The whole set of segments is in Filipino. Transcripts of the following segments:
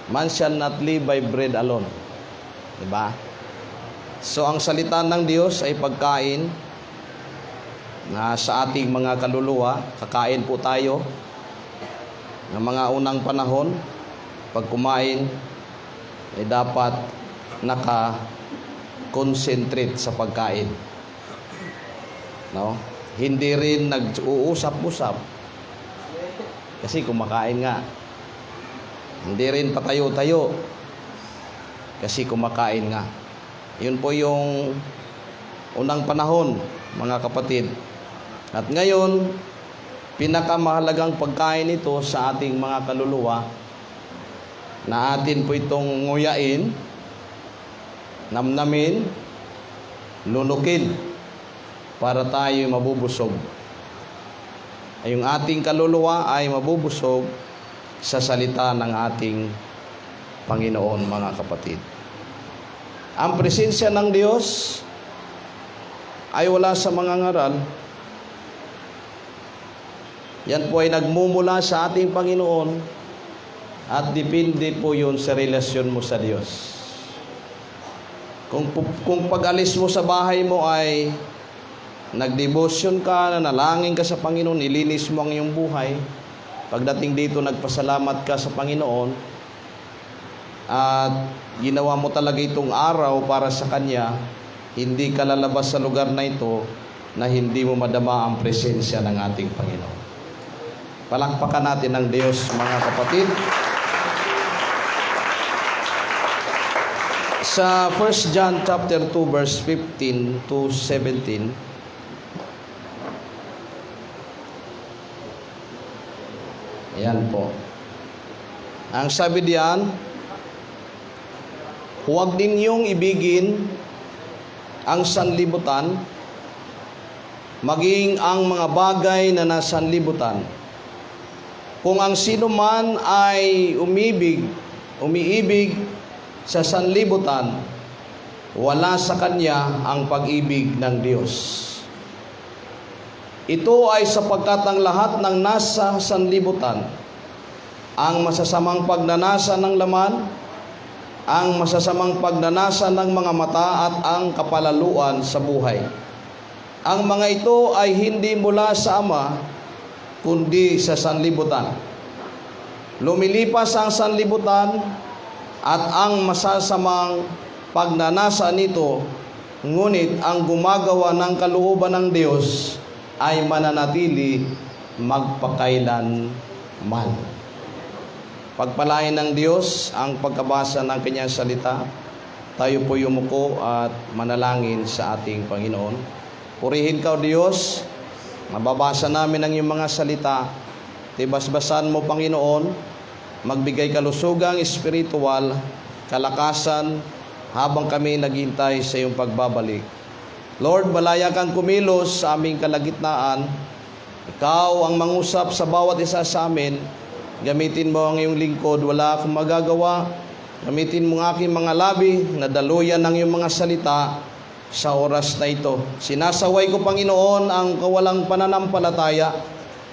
Man shall not live by bread alone. Diba? So, ang salita ng Diyos ay pagkain na sa ating mga kaluluwa. Kakain po tayo ng mga unang panahon. Pag kumain, ay dapat naka-concentrate sa pagkain. No? Hindi rin nag-uusap-usap. Kasi kumakain nga. Hindi rin patayo-tayo. Kasi kumakain nga. Yun po yung unang panahon, mga kapatid. At ngayon, pinakamahalagang pagkain ito sa ating mga kaluluwa na atin po itong nguyain, namnamin, lunukin para tayo mabubusog. Yung ating kaluluwa ay mabubusog sa salita ng ating Panginoon, mga kapatid. Ang presensya ng Diyos ay wala sa mga ngaral. Yan po ay nagmumula sa ating Panginoon at depende po yun sa relasyon mo sa Diyos. Kung pag-alis mo sa bahay mo ay nagdebosyon ka, nanalangin ka sa Panginoon, nilinis mo ang iyong buhay, pagdating dito nagpasalamat ka sa Panginoon at ginawa mo talaga itong araw para sa Kanya, hindi ka lalabas sa lugar na ito na hindi mo madama ang presensya ng ating Panginoon. Palakpakan natin ang Diyos, mga kapatid. Sa 1 John chapter 2 verse 15 to 17, ayan po. Ang sabi diyan, huwag ninyong ibigin ang sanlibutan, maging ang mga bagay na nasa sanlibutan. Kung ang sino man ay umiibig sa sanlibutan, wala sa kanya ang pag-ibig ng Diyos. Ito ay sapagkat ang lahat ng nasa sanlibutan, ang masasamang pagnanasa ng laman, ang masasamang pagnanasa ng mga mata at ang kapalaluan sa buhay. Ang mga ito ay hindi mula sa Ama, kundi sa sanlibutan. Lumilipas ang sanlibutan at ang masasamang pagnanasa nito, ngunit ang gumagawa ng kalooban ng Diyos ay mananatili magpakailanman. Pagpalain ng Diyos ang pagkabasa ng Kanyang salita. Tayo po yumuko at manalangin sa ating Panginoon. Purihin ka, O Diyos. Mababasa namin ang iyong mga salita. Tibasbasan mo, Panginoon. Magbigay kalusugang espiritual, kalakasan, habang kami naghintay sa iyong pagbabalik. Lord, malaya kang kumilos sa aming kalagitnaan. Ikaw ang mangusap sa bawat isa sa amin. Gamitin mo ang iyong lingkod, wala akong magagawa. Gamitin mo ang aking mga labi na daluyan ng iyong mga salita sa oras na ito. Sinasaway ko, Panginoon, ang kawalang pananampalataya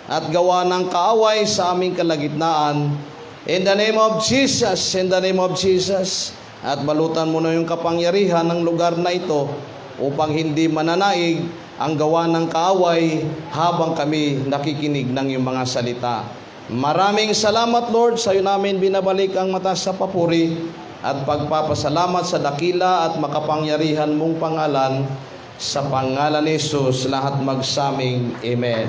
at gawa ng kaaway sa aming kalagitnaan. In the name of Jesus, in the name of Jesus, at balutan mo na yung kapangyarihan ng lugar na ito upang hindi mananaig ang gawa ng kaaway habang kami nakikinig ng iyong mga salita. Maraming salamat, Lord, sa iyo namin binabalik ang mataas sa papuri at pagpapasalamat sa dakila at makapangyarihan mong pangalan. Sa pangalan ni Jesus, lahat magsaming Amen.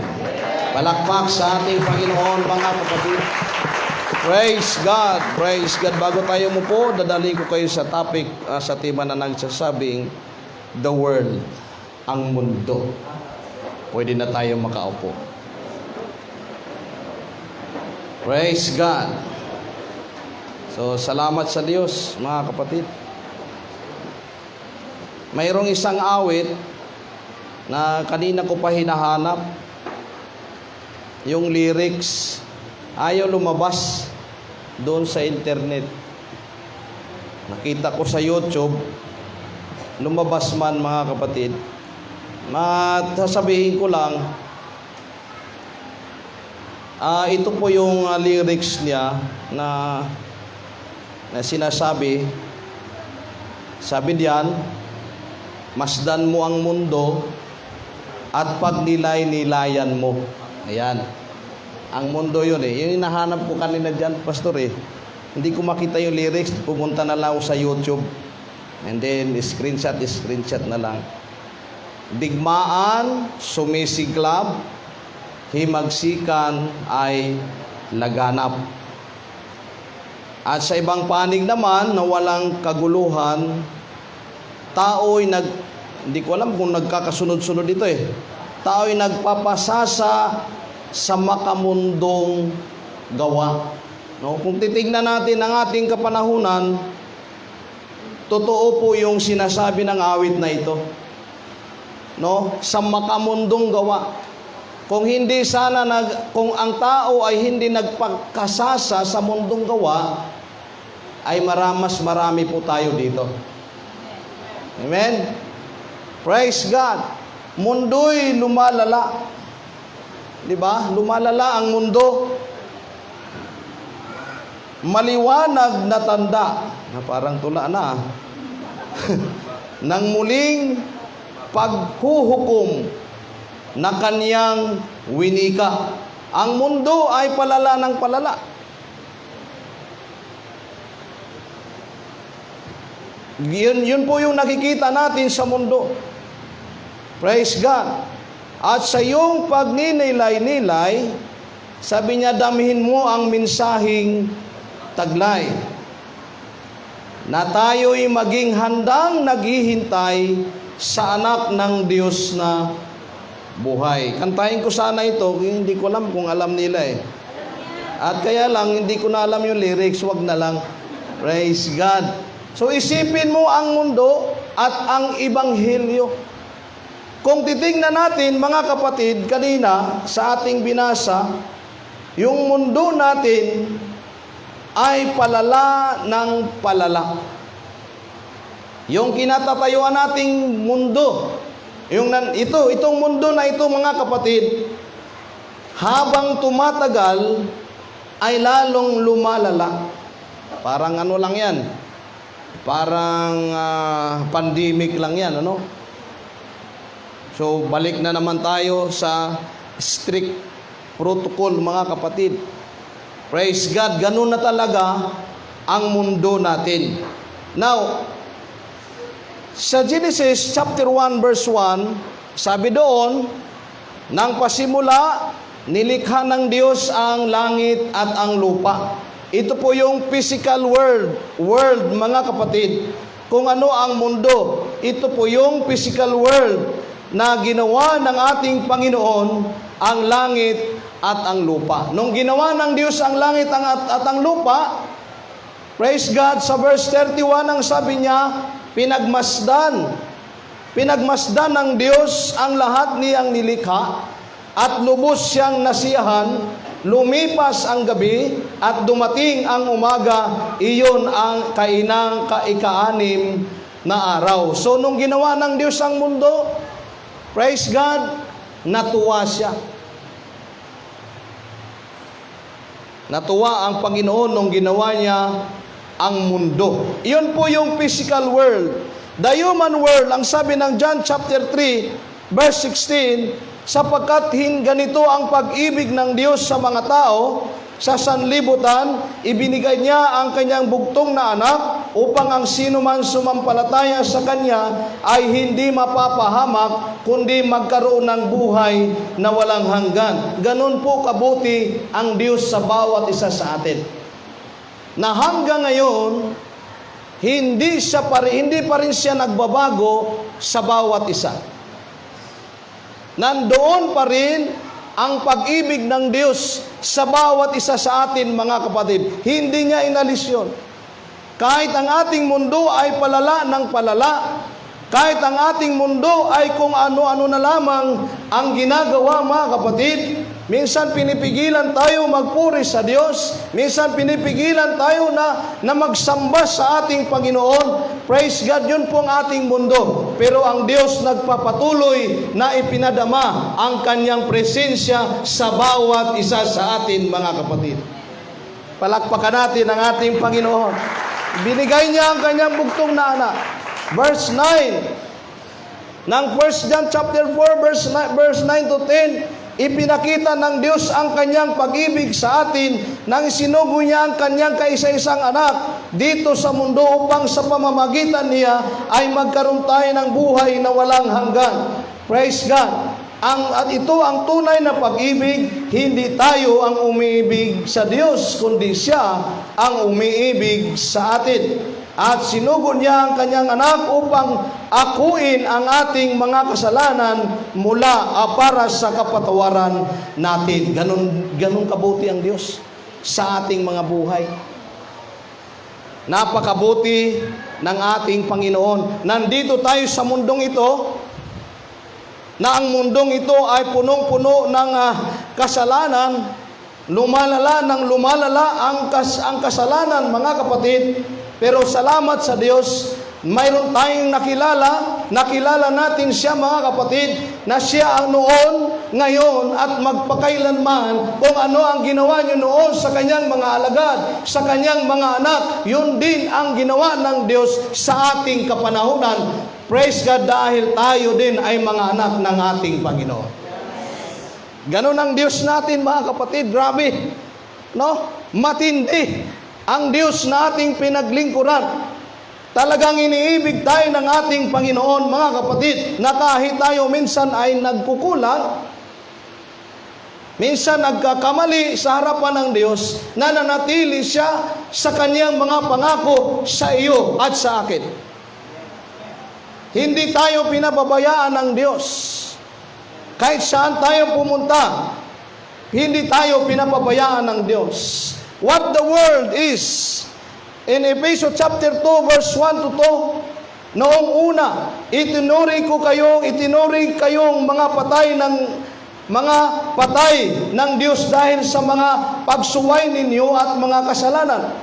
Palakpak sa ating Panginoon, mga kapatid. Praise God, praise God. Bago tayo umupo, dadali ko kayo sa topic, sa tema na nagsasabing, the world, ang mundo. Pwede na tayo makaupo. Praise God. So, salamat sa Diyos, mga kapatid. Mayroong isang awit na kanina ko pa hinahanap. Yung lyrics, ayaw lumabas doon sa internet. Nakita ko sa YouTube, lumabas man, mga kapatid. Sasabihin ko lang, ito po yung lyrics niya na na sinasabi, sabi diyan, masdan mo ang mundo at pagnilay-nilayan mo. Ayan. Ang mundo yun eh. Yung hinahanap ko kanina dyan, pastor eh. Hindi ko makita yung lyrics. Pumunta na lang ako sa YouTube. And then, screenshot na lang. Digmaan, sumisiklab, himagsikan ay laganap. At sa ibang panig naman, na walang kaguluhan, tao'y hindi ko alam kung nagkakasunod-sunod ito eh. Tao'y nagpapasasa sa makamundong gawa. No? Kung titignan natin ang ating kapanahunan, totoo po yung sinasabi ng awit na ito. No? Sa makamundong gawa. Kung kung ang tao ay hindi nagpagkasasa sa mundong gawa, ay marami po tayo dito. Amen? Praise God. Mundo'y lumalala. Di ba? Lumalala ang mundo. Maliwanag na tanda, na parang tula na, ng muling paghuhukom na kaniyang winika. Ang mundo ay palala ng palala. Yun po yung nakikita natin sa mundo. Praise God. At sa iyong pagninilay-nilay, sabi niya, damihin mo ang mensaheng taglay, na tayo'y maging handang naghihintay sa anak ng Diyos na buhay. Kantahin ko sana ito, hindi ko alam kung alam nila eh. At kaya lang, hindi ko na alam yung lyrics, wag na lang. Praise God. So isipin mo ang mundo at ang Ibanghilyo. Kung titingnan natin, mga kapatid, kanina sa ating binasa, yung mundo natin ay palala ng palala. Yung kinatatayuan nating mundo, itong mundo na ito, mga kapatid, habang tumatagal ay lalong lumalala. Parang ano lang yan, parang pandemic lang yan, ano? So balik na naman tayo sa strict protocol, mga kapatid. Praise God, ganun na talaga ang mundo natin. Now, sa Genesis chapter 1 verse 1, sabi doon, nang pasimula, nilikha ng Diyos ang langit at ang lupa. Ito po yung physical world, mga kapatid. Kung ano ang mundo, ito po yung physical world na ginawa ng ating Panginoon, ang langit at ang lupa. Nung ginawa ng Diyos ang langit at ang lupa, praise God, sa verse 31 ang sabi niya, pinagmasdan ng Diyos ang lahat niyang nilikha at lubos siyang nasiyahan. Lumipas ang gabi at dumating ang umaga, iyon ang ika-6 na araw. So nung ginawa ng Diyos ang mundo, praise God, natuwa siya. Natuwa ang Panginoon nung ginawa niya ang mundo. Iyon po yung physical world. The human world, ang sabi ng John chapter 3, verse 16, sapagkat ganito ang pag-ibig ng Diyos sa mga tao, sa sanlibutan, ibinigay niya ang kanyang bugtong na anak upang ang sino man sumampalataya sa kanya ay hindi mapapahamak, kundi magkaroon ng buhay na walang hanggan. Ganun po kabuti ang Diyos sa bawat isa sa atin. Na hanggang ngayon, hindi pa rin siya nagbabago sa bawat isa. Nandoon pa rin ang pag-ibig ng Diyos sa bawat isa sa atin, mga kapatid. Hindi niya inalis yun. Kahit ang ating mundo ay palala ng palala, kahit ang ating mundo ay kung ano-ano na lamang ang ginagawa, mga kapatid, minsan pinipigilan tayo magpuri sa Diyos, minsan pinipigilan tayo na magsamba sa ating Panginoon. Praise God, yun po ang ating mundo. Pero ang Diyos nagpapatuloy na ipinadama ang kanyang presensya sa bawat isa sa atin, mga kapatid. Palakpakan natin ang ating Panginoon. Binigay niya ang kanyang bugtong na anak. Verse 9 ng 1 John chapter 4 verse 9 to 10, ipinakita ng Diyos ang kanyang pag-ibig sa atin nang isinugo niya ang kanyang kaisa-isang anak dito sa mundo upang sa pamamagitan niya ay magkaroon tayo ng buhay na walang hanggan. Praise God. At ito ang tunay na pag-ibig, hindi tayo ang umiibig sa Diyos, kundi siya ang umiibig sa atin. At sinugo niya ang kanyang anak upang akuin ang ating mga kasalanan mula para sa kapatawaran natin. Ganun kabuti ang Diyos sa ating mga buhay. Napakabuti ng ating Panginoon. Nandito tayo sa mundong ito, na ang mundong ito ay punong-puno ng kasalanan, lumalala ang kasalanan, mga kapatid. Pero salamat sa Diyos, mayroon tayong nakilala natin siya, mga kapatid, na siya ang noon, ngayon, at magpakailanman. Kung ano ang ginawa niyo noon sa kanyang mga alagad, sa kanyang mga anak, yun din ang ginawa ng Diyos sa ating kapanahunan. Praise God, dahil tayo din ay mga anak ng ating Panginoon. Ganon ang Diyos natin, mga kapatid. Grabe, no? Matindi ang Diyos na ating pinaglingkuran. Talagang iniibig tayo ng ating Panginoon, mga kapatid, na kahit tayo minsan ay nagkukulang, minsan nagkakamali sa harapan ng Diyos, nananatili siya sa kanyang mga pangako sa iyo at sa akin. Hindi tayo pinababayaan ng Diyos. Kahit saan tayo pumunta, hindi tayo pinapabayaan ng Diyos. What the world is, in Ephesians chapter 2 verse 1 to 2, noong una, itinuring kayong mga patay ng Diyos dahil sa mga pagsuway ninyo at mga kasalanan.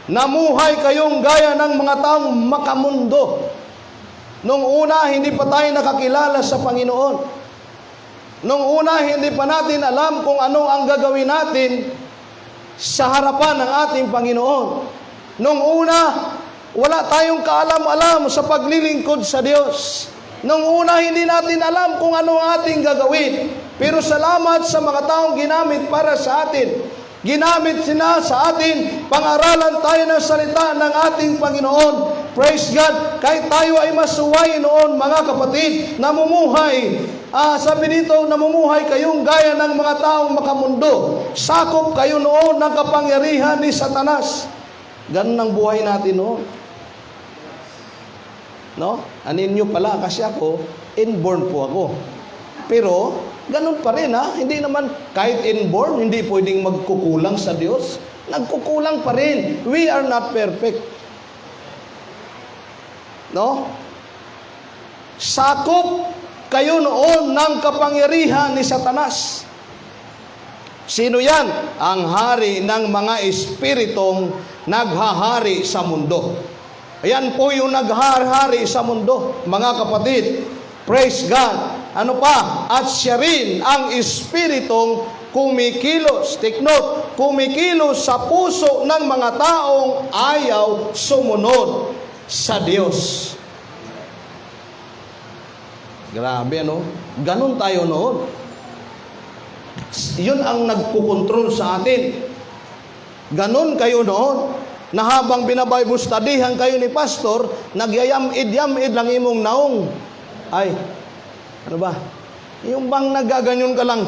Namuhay kayong gaya ng mga taong makamundo. Nung una, hindi pa tayo nakakilala sa Panginoon. Nung una, hindi pa natin alam kung ano ang gagawin natin sa harapan ng ating Panginoon. Nung una, wala tayong kaalam-alam sa paglilingkod sa Diyos. Nung una, hindi natin alam kung ano ang ating gagawin. Pero salamat sa mga taong ginamit para sa atin. Ginamit sila sa atin, pang-aralan tayo ng salita ng ating Panginoon. Praise God, kahit tayo ay masuway noon, mga kapatid, namumuhay. Sabi dito, namumuhay kayong gaya ng mga taong makamundo. Sakop kayo noon ng kapangyarihan ni Satanas. Ganun ang buhay natin noon. No? Anin nyo pala, kasi ako, inborn po ako. Pero, ganun pa rin hindi naman, kahit inborn, hindi pwedeng magkukulang sa Diyos. Nagkukulang pa rin. We are not perfect. No? Sakop kayo noon ng kapangyarihan ni Satanas. Sino yan? Ang hari ng mga espiritong naghahari sa mundo. Ayan po yung naghahari sa mundo, mga kapatid. Praise God. Ano pa? At siya rin ang espiritong kumikilos. Take note, kumikilos sa puso ng mga taong ayaw sumunod sa Diyos. Grabe, ano? Ganon tayo noon. Yun ang nagpukontrol sa atin. Ganon kayo noon, na habang binabible studyhan kayo ni pastor, nagyayamid-yamid lang imong naong. Ay, ano ba? Yung bang nagaganyon ka lang,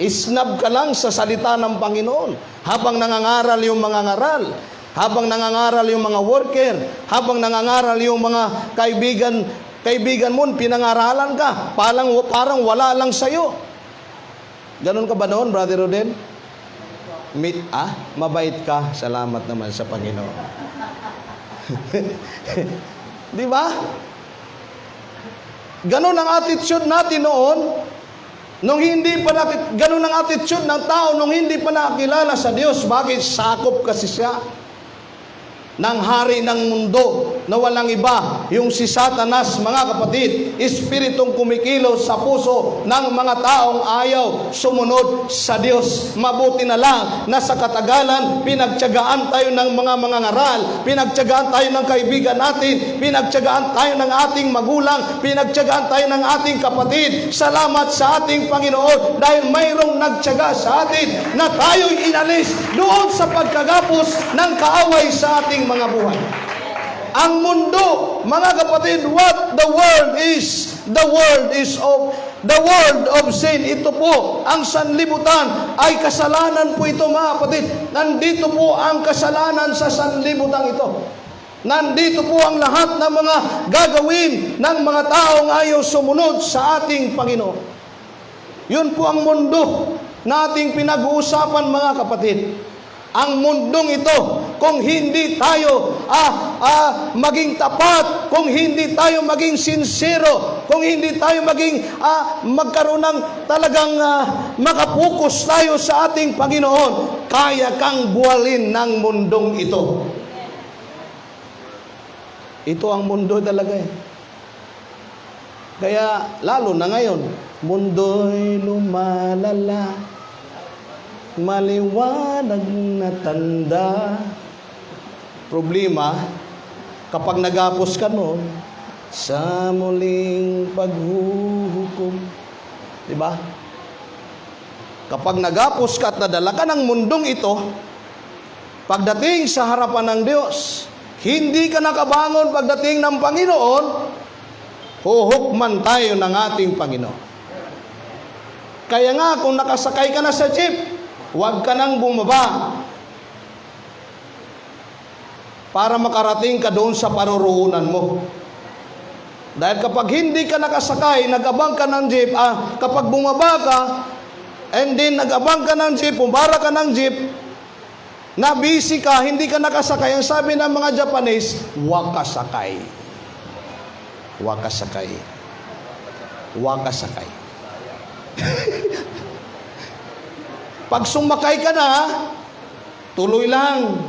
isnab ka lang sa salita ng Panginoon. Habang nangangaral yung mga ngaral, habang nangangaral yung mga worker, habang nangangaral yung mga kaibigan mo, pinangaralan ka, parang wala lang sa'yo. Ganon ka ba noon, Brother Roden? Mabait ka. Salamat naman sa Panginoon. Di ba? Ganon ang attitude natin noon. Ganon ang attitude ng tao nung hindi pa nakakilala sa Diyos. Bakit? Sakop kasi siya ng hari ng mundo. na walang iba, yung si Satanas, mga kapatid, espiritong kumikilos sa puso ng mga taong ayaw sumunod sa Diyos. Mabuti na lang na sa katagalan, pinagtiyagaan tayo ng mga ngaral, pinagtiyagaan tayo ng kaibigan natin, pinagtiyagaan tayo ng ating magulang, pinagtiyagaan tayo ng ating kapatid. Salamat sa ating Panginoon dahil mayroong nagtiyaga sa atin na tayo'y inalis doon sa pagkagapos ng kaaway sa ating mga buhay. Ang mundo, mga kapatid, what the world is the world of sin. Ito po, ang sanlibutan ay kasalanan po ito, mga kapatid. Nandito po ang kasalanan sa sanlibutan ito. Nandito po ang lahat ng mga gagawin ng mga taong ayaw sumunod sa ating Panginoon. Yun po ang mundo na ating pinag-uusapan, mga kapatid. Ang mundong ito, kung hindi tayo maging tapat, kung hindi tayo maging sincero, kung hindi tayo magkaroon ng talagang makapokus tayo sa ating Panginoon, kaya kang buwalin ng mundong ito. Ito ang mundo talaga eh. Kaya lalo na ngayon, mundo'y lumalala, maliwanag na tanda. Problema, kapag nagapos ka nun, sa muling paghuhukom. Diba? Kapag nagapos ka at nadala ka ng mundong ito, pagdating sa harapan ng Diyos, hindi ka nakabangon pagdating ng Panginoon, huhukman tayo ng ating Panginoon. Kaya nga, kung nakasakay ka na sa jeep, huwag ka nang bumaba para makarating ka doon sa paruroonan mo. Dahil kapag hindi ka nakasakay, nag-abang ka ng jeep, kapag bumaba ka, and then nag-abang ka ng jeep, bumara ka ng jeep, na busy ka, hindi ka nakasakay, ang sabi ng mga Japanese, wakasakay. Wakasakay. Wakasakay. Pag sumakay ka na, tuloy lang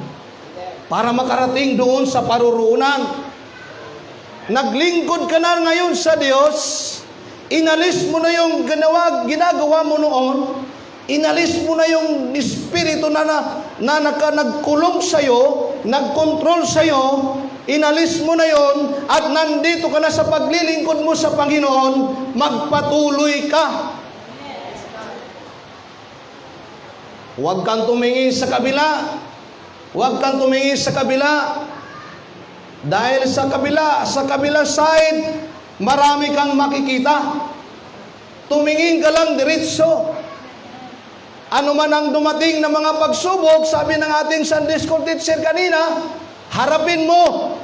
para makarating doon sa paruroonan. Naglingkod ka na ngayon sa Diyos, inalis mo na yung ginagawa mo noon, inalis mo na yung espiritu na nagkulong sa'yo, nagkontrol sa'yo, inalis mo na yon at nandito ka na sa paglilingkod mo sa Panginoon, magpatuloy ka. Huwag kang tumingin sa kabila. Huwag kang tumingin sa kabila. Dahil sa kabilang side, marami kang makikita. Tumingin ka lang diretso. Ano man ang dumating na mga pagsubok, sabi ng ating Sunday School teacher kanina, harapin mo.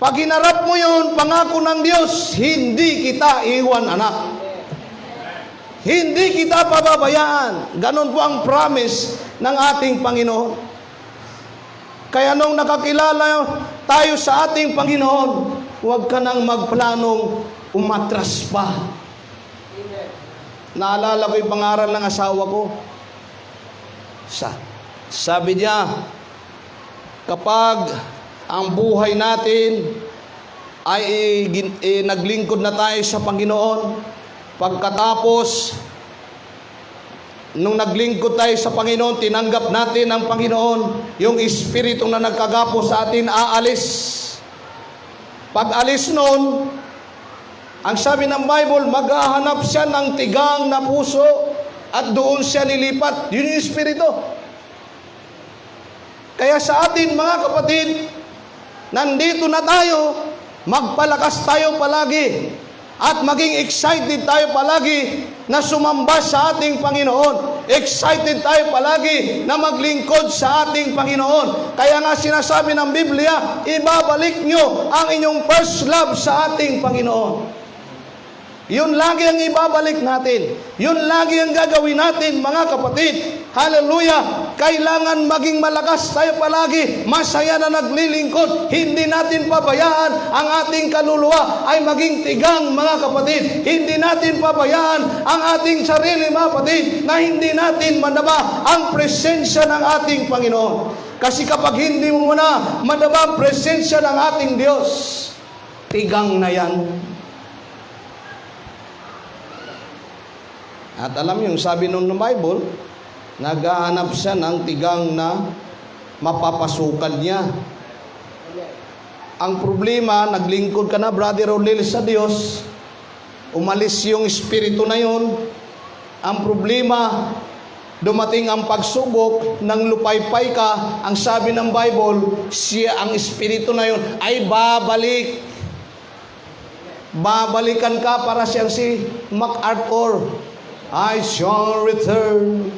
Pag hinarap mo yun, pangako ng Diyos, hindi kita iwan, anak. Hindi kita pababayaan. Ganon po ang promise ng ating Panginoon. Kaya nung nakakilala tayo sa ating Panginoon, huwag ka nang magplanong umatras pa. Naalala ko yung pangaral ng asawa ko. Sabi niya, kapag ang buhay natin ay naglingkod na tayo sa Panginoon, pagkatapos, nung naglingkod tayo sa Panginoon, tinanggap natin ang Panginoon, yung Espiritu na nagkagapo sa atin, aalis. Pag alis nun, ang sabi ng Bible, maghahanap siya ng tigang na puso at doon siya lilipat. Yun yung Espiritu. Kaya sa atin, mga kapatid, nandito na tayo, magpalakas tayo palagi. At maging excited tayo palagi na sumamba sa ating Panginoon. Excited tayo palagi na maglingkod sa ating Panginoon. Kaya nga sinasabi ng Biblia, ibabalik nyo ang inyong first love sa ating Panginoon. Yun lagi ang ibabalik natin. Yun lagi ang gagawin natin, mga kapatid. Hallelujah! Kailangan maging malakas tayo palagi. Masaya na naglilingkod. Hindi natin pabayaan ang ating kaluluwa ay maging tigang, mga kapatid. Hindi natin pabayaan ang ating sarili, mga kapatid, na hindi natin manaba ang presensya ng ating Panginoon. Kasi kapag hindi mo muna madama ang presensya ng ating Diyos, tigang na yan. At alam yung sabi nung Bible, naghahanap siya ng tigang na mapapasukan niya. Ang problema, naglingkod ka na, Brother Rodel, sa Diyos, umalis yung espiritu na yon. Ang problema, dumating ang pagsubok, nang lupaypay ka, ang sabi ng Bible, siya, ang espiritu na yon ay babalik. Babalikan ka para siyang si MacArthur. I shall return.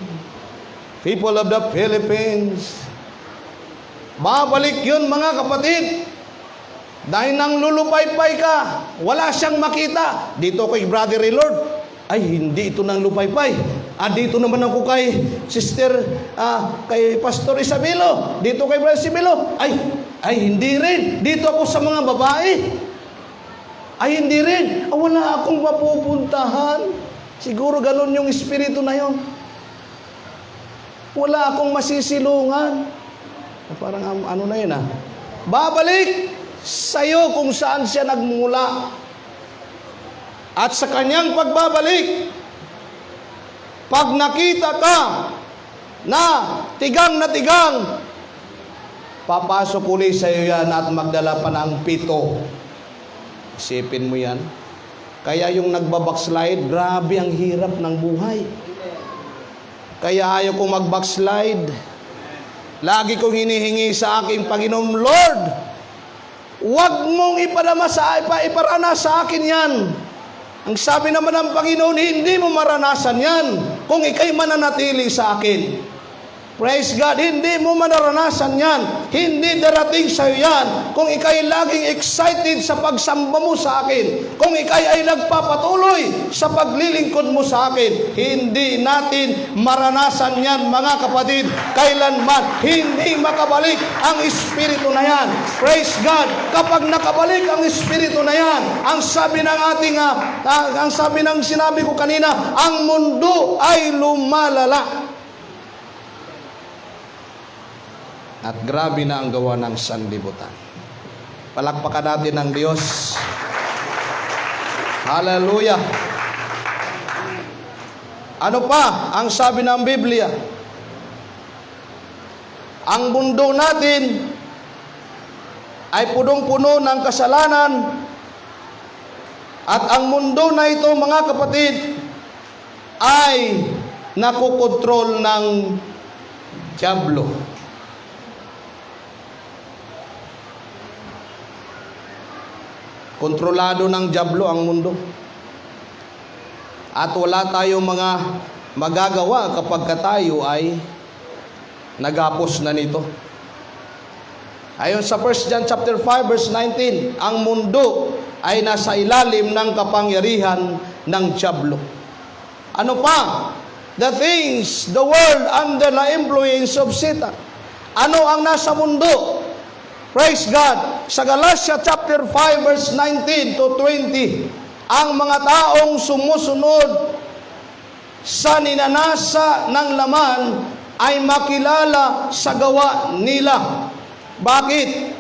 People of the Philippines. Babalik yun, mga kapatid. Dahil nang lulupaypay ka, wala siyang makita. Dito kay Brother Lord, ay hindi ito nang lupaypay. Dito naman ako kay Sister, kay Pastor Isabelo. Dito kay Brother Isabelo, ay hindi rin. Dito ako sa mga babae. Ay hindi rin. Wala akong mapupuntahan. Siguro ganun yung espiritu na yon. Wala akong masisilungan. Parang ano na yun Babalik sa'yo kung saan siya nagmula. At sa kanyang pagbabalik, pag nakita ka na tigang, papasok uli sa'yo yan at magdala pa ng 7. Isipin mo yan. Kaya yung nagbabackslide, grabe ang hirap ng buhay. Kaya ayaw kong mag-backslide. Lagi kong hinihingi sa aking Panginoon, Lord, huwag mong iparana sa akin yan. Ang sabi naman ng Panginoon, hindi mo maranasan yan kung ikay mananatili sa akin. Praise God, hindi mo maranasan yan. Hindi darating sa iyo yan kung ikay laging excited sa pagsamba mo sa akin. Kung ikay ay nagpapatuloy sa paglilingkod mo sa akin. Hindi natin maranasan yan, mga kapatid. Kailanman hindi makabalik ang espiritu na yan. Praise God, kapag nakabalik ang espiritu na yan, ang sabi ng ating, ang sabi ng sinabi ko kanina, ang mundo ay lumalala. At grabe na ang gawa ng sanlibutan. Palakpakan natin ang Diyos. Hallelujah. Ano pa ang sabi ng Biblia? Ang mundo natin ay punong-puno ng kasalanan. At ang mundo na ito, mga kapatid, ay nakokontrol ng dyablo. Kontrolado ng dyablo ang mundo. At wala tayong mga magagawa kapag tayo ay nagapos na nito. Ayon sa 1 John chapter 5 verse 19, ang mundo ay nasa ilalim ng kapangyarihan ng dyablo. Ano pa? The things, the world under the influence of Satan. Ano ang nasa mundo? Praise God. Sa Galatia chapter 5 verse 19 to 20, ang mga taong sumusunod sa ninanasa ng laman ay makilala sa gawa nila. Bakit?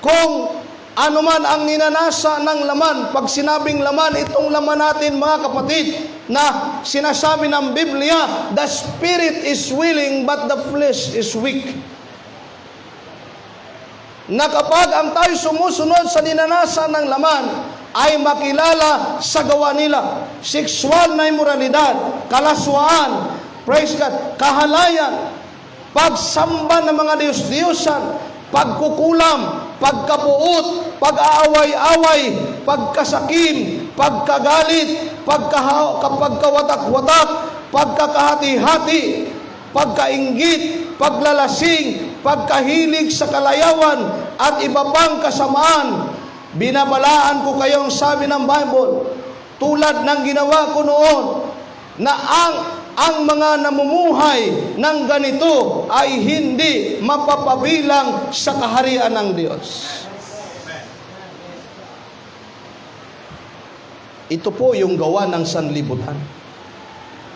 Kung ano man ang ninanasa ng laman, pag sinabing laman, itong laman natin, mga kapatid, na sinasabi ng Biblia, the spirit is willing but the flesh is weak. Na kapag ang tayo sumusunod sa ninanasa ng laman, ay makilala sa gawa nila. Sexual na immoralidad, kalaswaan, praise God, kahalayan, pagsamba ng mga Diyos-Diyosan, pagkukulam, pagkapuot, pag-aaway-away, pagkasakim, pagkagalit, pagkawatak-watak, pagkakahati-hati, pagkainggit, paglalasing, pagkahilig sa kalayawan, at iba pang kasamaan. Binabalaan ko kayo, ang sabi ng Bible, tulad ng ginawa ko noon, na ang mga namumuhay ng ganito ay hindi mapapabilang sa kaharian ng Diyos. Ito po yung gawa ng sanlibutan.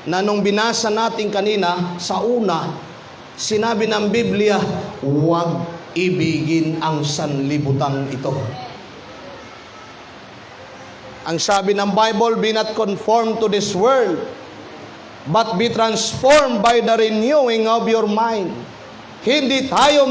Na nung binasa natin kanina sa una, Sinabi ng Biblia, huwag ibigin ang sanlibutan ito. Ang sabi ng Bible, be not conformed to this world, but be transformed by the renewing of your mind. Hindi tayo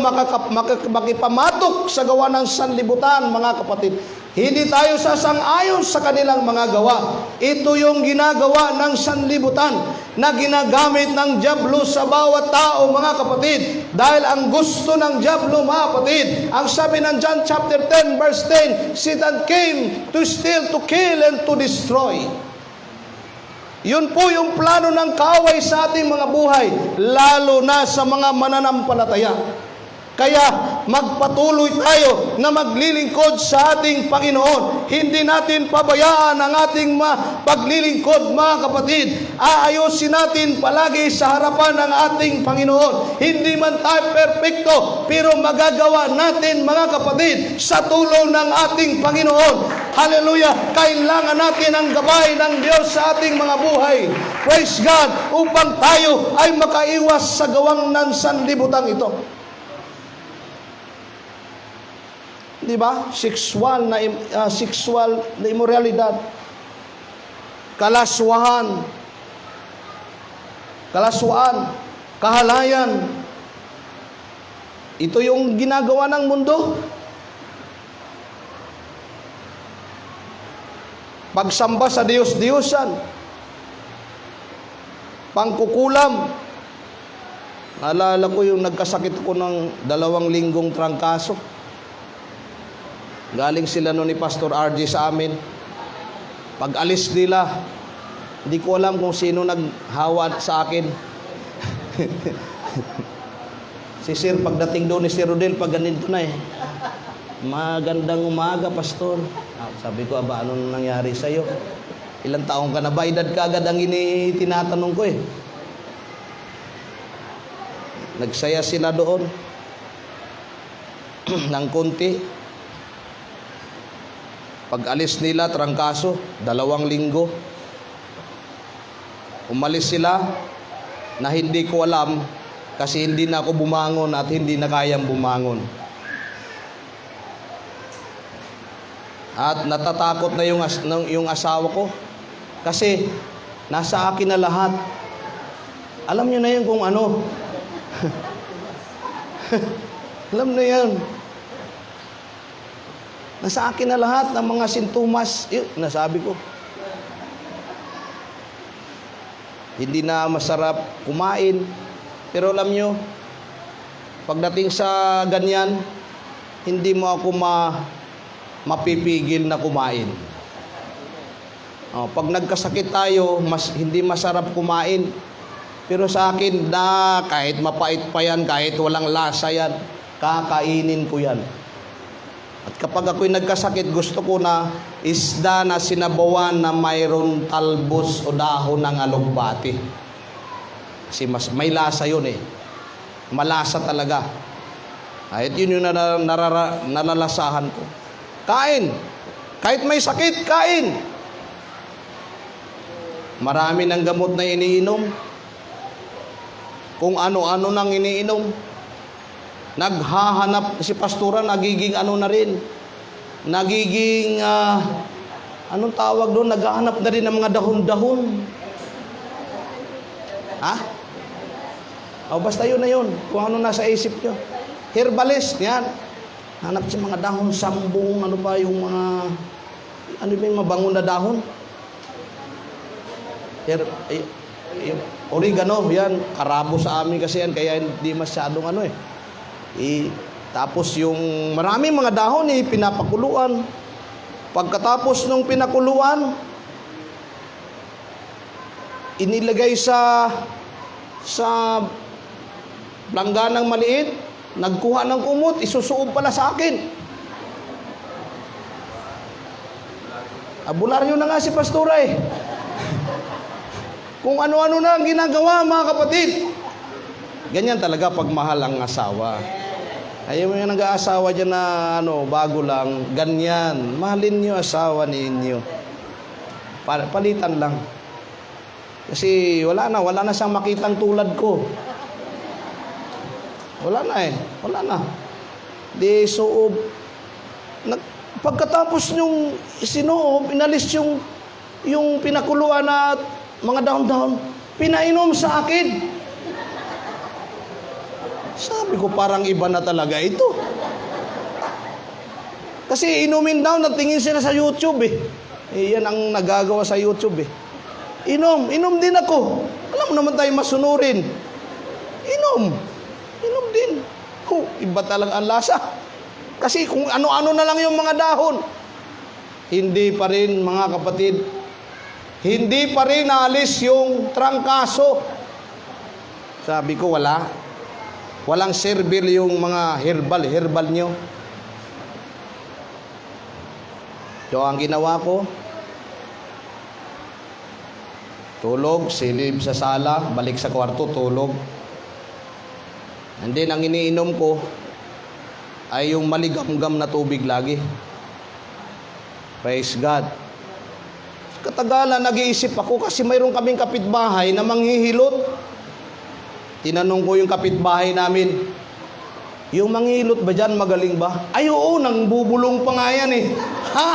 makipamatok sa gawa ng sanlibutan, mga kapatid. Hindi tayo sasang-ayon sa kanilang mga gawa. Ito yung ginagawa ng sanlibutan na ginagamit ng dyablo sa bawat tao, mga kapatid. Dahil ang gusto ng dyablo, mga kapatid, ang sabi ng John chapter 10 verse 10, Satan came to steal, to kill, and to destroy. Yun po yung plano ng kaaway sa ating mga buhay, lalo na sa mga mananampalataya. Kaya magpatuloy tayo na maglilingkod sa ating Panginoon. Hindi natin pabayaan ang ating paglilingkod, mga kapatid. Aayusin natin palagi sa harapan ng ating Panginoon. Hindi man tayo perfecto, pero magagawa natin, mga kapatid, sa tulong ng ating Panginoon. Hallelujah! Kailangan natin ang gabay ng Diyos sa ating mga buhay. Praise God! Upang tayo ay makaiwas sa gawang ng sanlibutan ito. Di ba? Sexual na immoralidad, kalaswaan, kahalayan. Ito yung ginagawa ng mundo. Pagsamba sa Diyos-Diyosan, pangkukulam. Naalala ko yung nagkasakit ko ng 2 linggong trangkaso. Galing sila noon ni Pastor RJ sa amin. Pag alis nila, hindi ko alam kung sino naghawa sa akin. Si Sir, pagdating doon ni Sir Rodel, pag ganito na magandang umaga, Pastor. Sabi ko, aba, anong nangyari sa'yo? Ilang taong ka na ba? Edad ka agad ang tinatanong ko Nagsaya sila doon ng konti. Pag alis nila, trangkaso, 2 linggo. Umalis sila na hindi ko alam kasi hindi na ako bumangon at hindi na kayang bumangon. At natatakot na yung asawa ko kasi nasa akin na lahat. Alam niyo na yun kung ano. Alam na yan. Nasa akin na lahat ng mga sintomas. Nasabi ko. Hindi na masarap kumain. Pero alam nyo, pagdating sa ganyan, hindi mo ako mapipigil na kumain. Pag nagkasakit tayo, hindi masarap kumain. Pero sa akin, kahit mapait pa yan, kahit walang lasa yan, kakainin ko yan. At kapag ako'y nagkasakit, gusto ko na isda na sinabawan na mayroon talbos o dahon ng alugbati. Kasi may lasa yun Malasa talaga. At yun yung nalalasahan ko. Kain. Kahit may sakit, kain. Marami ng gamot na iniinom. Kung ano-ano nang iniinom. Naghahanap si pastora, nagiging ano na rin. Nagiging, anong tawag doon? Naghahanap na rin ng mga dahon-dahon. Basta yun na yun. Kung ano nasa isip nyo. Herbalist, yan. Hanap si mga dahon, sambong, ano ba yung mga, ano ba yung mabango na dahon? Oregano, yan. Karabo sa amin kasi yan, kaya hindi masyadong tapos yung maraming mga dahon pinapakuluan. Pagkatapos nung pinakuluan, inilagay sa langganang maliit, nagkuha ng kumot, isusuob pala sa akin. Abularyo na nga si pastora Kung ano-ano na ang ginagawa, mga kapatid. Ganyan talaga pagmahal ang asawa. Ayaw mo yung nag-aasawa dyan na bago lang, ganyan. Mahalin niyo asawa ninyo. Palitan lang. Kasi wala na siyang makitang tulad ko. Wala na eh. Wala na. Di suob. Pagkatapos nyung sinuob, inalis yung pinakuluan na mga dahon-dahon, pinainom sa akin. Sabi ko, parang iba na talaga ito. Kasi inumin daw, natingin sila sa YouTube eh. Yan ang nagagawa sa YouTube eh. Inom din ako. Alam mo naman tayo masunurin. Inom din. Iba talaga ang lasa. Kasi kung ano-ano na lang yung mga dahon. Hindi pa rin, mga kapatid, hindi pa rin naalis yung trangkaso. Sabi ko, walang servil yung mga herbal nyo. So, ang ginawa ko, tulog, silib sa sala, balik sa kwarto, tulog. And then, ang iniinom ko ay yung maligam-gam na tubig lagi. Praise God. Katagalan, nag-iisip ako kasi mayroon kaming kapitbahay na manghihilot. Tinanong ko yung kapitbahay namin, yung manghihilot ba dyan, magaling ba? Ay, oo, nang bubulong pa nga yan eh. Ha?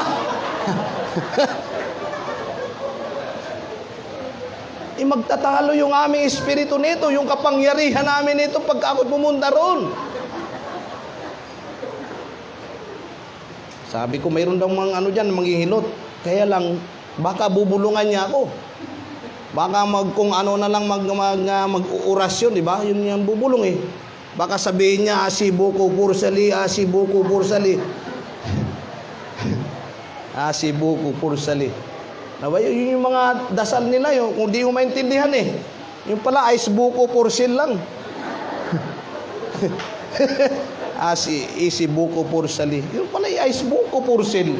Magtatalo yung aming espiritu nito, yung kapangyarihan namin nito pagka ako'y pumunta roon. Sabi ko, mayroon daw mga dyan, manghihilot. Kaya lang, baka bubulungan niya ako. Baka kung ano na lang mag-orasyon, di ba? Yun yung bubulong eh. Baka sabihin niya, asibuko pursali, asibuko pursali. Asibuko pursali. Yun yung mga dasal nila, yung, kung di mo maintindihan eh. Yung pala, asibuko pursil lang. Isibuko pursali. Yung pala, asibuko pursil.